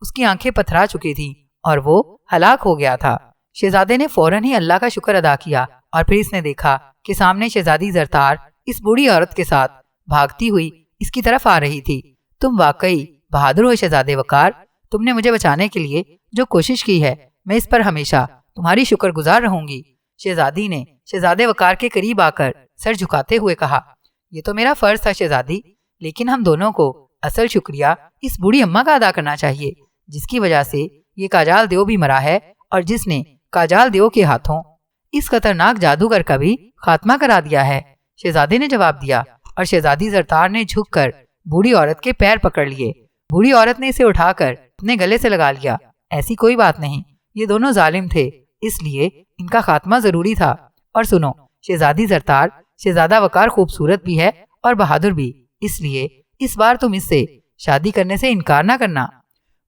اس کی آنکھیں پتھرا چکی تھیں اور وہ ہلاک ہو گیا تھا۔ شہزادے نے فوراً ہی اللہ کا شکر ادا کیا اور پھر اس نے دیکھا کہ سامنے شہزادی زرتار اس بوڑھی عورت کے ساتھ بھاگتی ہوئی اس کی طرف آ رہی تھی۔ تم واقعی بہادر ہو شہزادے وقار، تم نے مجھے بچانے کے لیے جو کوشش کی ہے میں اس پر ہمیشہ تمہاری شکر گزار رہوں گی۔ شہزادی نے شہزادے وقار کے قریب آ کر سر جھکاتے ہوئے کہا، یہ تو میرا فرض تھا شہزادی، لیکن ہم دونوں کو اصل شکریہ اس بوڑھی اماں کا ادا کرنا چاہیے جس کی وجہ سے یہ کاجال دیو بھی مرا ہے اور جس نے کاجال دیو کے ہاتھوں اس خطرناک جادوگر کا بھی خاتمہ کرا دیا ہے۔ شہزادے نے جواب دیا اور شہزادی زرتار نے جھک کر بوڑھی عورت کے پیر پکڑ لیے۔ بوڑھی عورت نے اسے اٹھا کر اپنے گلے سے لگا لیا۔ ایسی کوئی بات نہیں، یہ دونوں ظالم تھے، اس لیے ان کا خاتمہ ضروری تھا۔ اور سنو شہزادی زرتار، شہزادہ وقار خوبصورت بھی ہے اور بہادر بھی، اس لیے اس بار تم اس سے شادی کرنے سے انکار نہ کرنا۔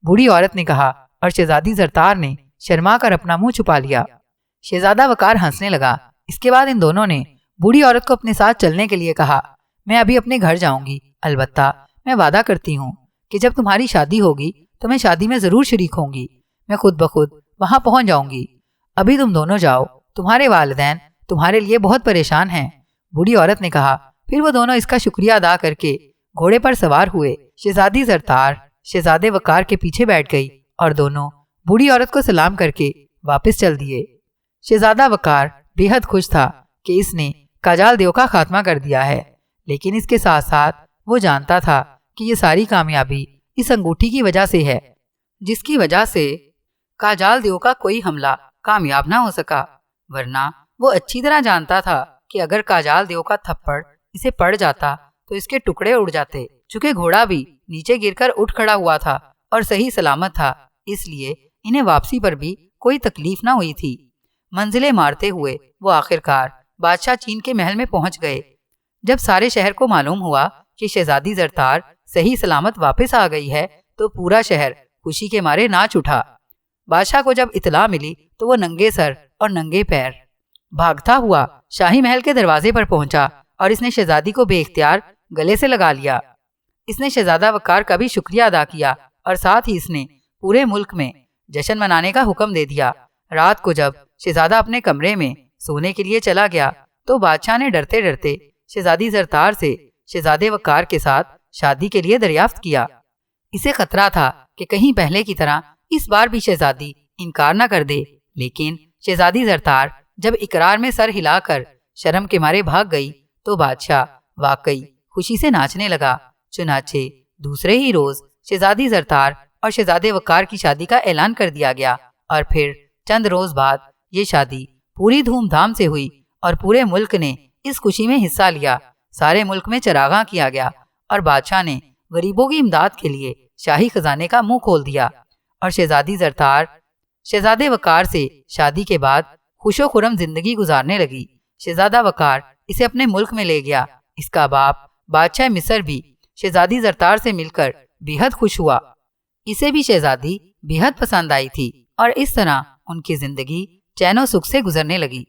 بوڑھی عورت نے کہا اور شہزادی زرتار نے شرما کر اپنا منہ چھپا لیا۔ شہزادہ وقار ہنسنے لگا۔ اس کے بعد ان دونوں نے بوڑھی عورت کو اپنے ساتھ چلنے کے لیے کہا، میں ابھی اپنے گھر جاؤں گی، البتہ میں وعدہ کرتی ہوں کہ جب تمہاری شادی ہوگی تو میں شادی میں ضرور شریک ہوں گی، میں خود بخود وہاں پہنچ جاؤں گی۔ ابھی تم دونوں جاؤ، تمہارے والدین تمہارے لیے بہت پریشان ہیں۔ بوڑھی عورت نے کہا۔ پھر وہ دونوں اس کا شکریہ ادا کر کے گھوڑے پر سوار ہوئے۔ شہزادی زرتار شہزادے وقار کے پیچھے بیٹھ گئی اور دونوں بوڑھی عورت کو سلام کر کے واپس چل دیے۔ شہزادہ وقار بے حد خوش تھا کہ اس نے کاجال دیو کا خاتمہ کر دیا ہے، لیکن اس کے ساتھ ساتھ وہ جانتا تھا کہ یہ ساری کامیابی اس انگوٹھی کی وجہ سے ہے، جس کی وجہ سے کاجال دیو کا کوئی حملہ کامیاب نہ ہو سکا، ورنہ وہ اچھی طرح جانتا تھا کہ اگر کاجال دیو کا تھپڑ اسے پڑ جاتا تو اس کے ٹکڑے اڑ جاتے۔ چونکہ گھوڑا بھی نیچے گر کر اٹھ کھڑا ہوا تھا اور صحیح سلامت تھا، اس لیے انہیں واپسی پر بھی کوئی تکلیف نہ ہوئی تھی۔ منزلیں مارتے ہوئے وہ آخرکار بادشاہ چین کے محل میں پہنچ گئے۔ جب سارے شہر کو معلوم ہوا کہ شہزادی زرتار صحیح سلامت واپس آ گئی ہے تو پورا شہر خوشی کے مارے ناچ اٹھا۔ بادشاہ کو جب اطلاع ملی تو وہ ننگے سر اور ننگے پیر بھاگتا ہوا شاہی محل کے دروازے پر پہنچا اور اس نے شہزادی کو بے اختیار گلے سے لگا لیا۔ اس نے شہزادہ وقار کا بھی شکریہ ادا کیا اور ساتھ ہی اس نے پورے ملک میں جشن منانے کا حکم دے دیا۔ رات کو جب شہزادہ اپنے کمرے میں سونے کے لیے چلا گیا تو بادشاہ نے ڈرتے ڈرتے شہزادی زرتار سے شہزادے وقار کے ساتھ شادی کے لیے دریافت کیا۔ اسے خطرہ تھا کہ کہیں پہلے کی طرح اس بار بھی شہزادی انکار نہ کر دے، لیکن شہزادی زرتار جب اقرار میں سر ہلا کر شرم کے مارے بھاگ گئی تو بادشاہ واقعی خوشی سے ناچنے لگا۔ چنانچہ دوسرے ہی روز شہزادی زرتار اور شہزادے وقار کی شادی کا اعلان کر دیا گیا اور پھر چند روز بعد یہ شادی پوری دھوم دھام سے ہوئی اور پورے ملک نے اس خوشی میں حصہ لیا۔ سارے ملک میں چراغاں کیا گیا اور بادشاہ نے غریبوں کی امداد کے لیے شاہی خزانے کا منہ کھول دیا، اور شہزادی زرتار شہزادے وقار سے شادی کے بعد خوش و خرم زندگی گزارنے لگی۔ شہزادہ وقار اسے اپنے ملک میں لے گیا۔ اس کا باپ بادشاہ مصر بھی شہزادی زرتار سے مل کر بے حد خوش ہوا۔ اسے بھی شہزادی بے حد پسند آئی تھی اور اس طرح ان کی زندگی چین و سکھ سے گزرنے لگی۔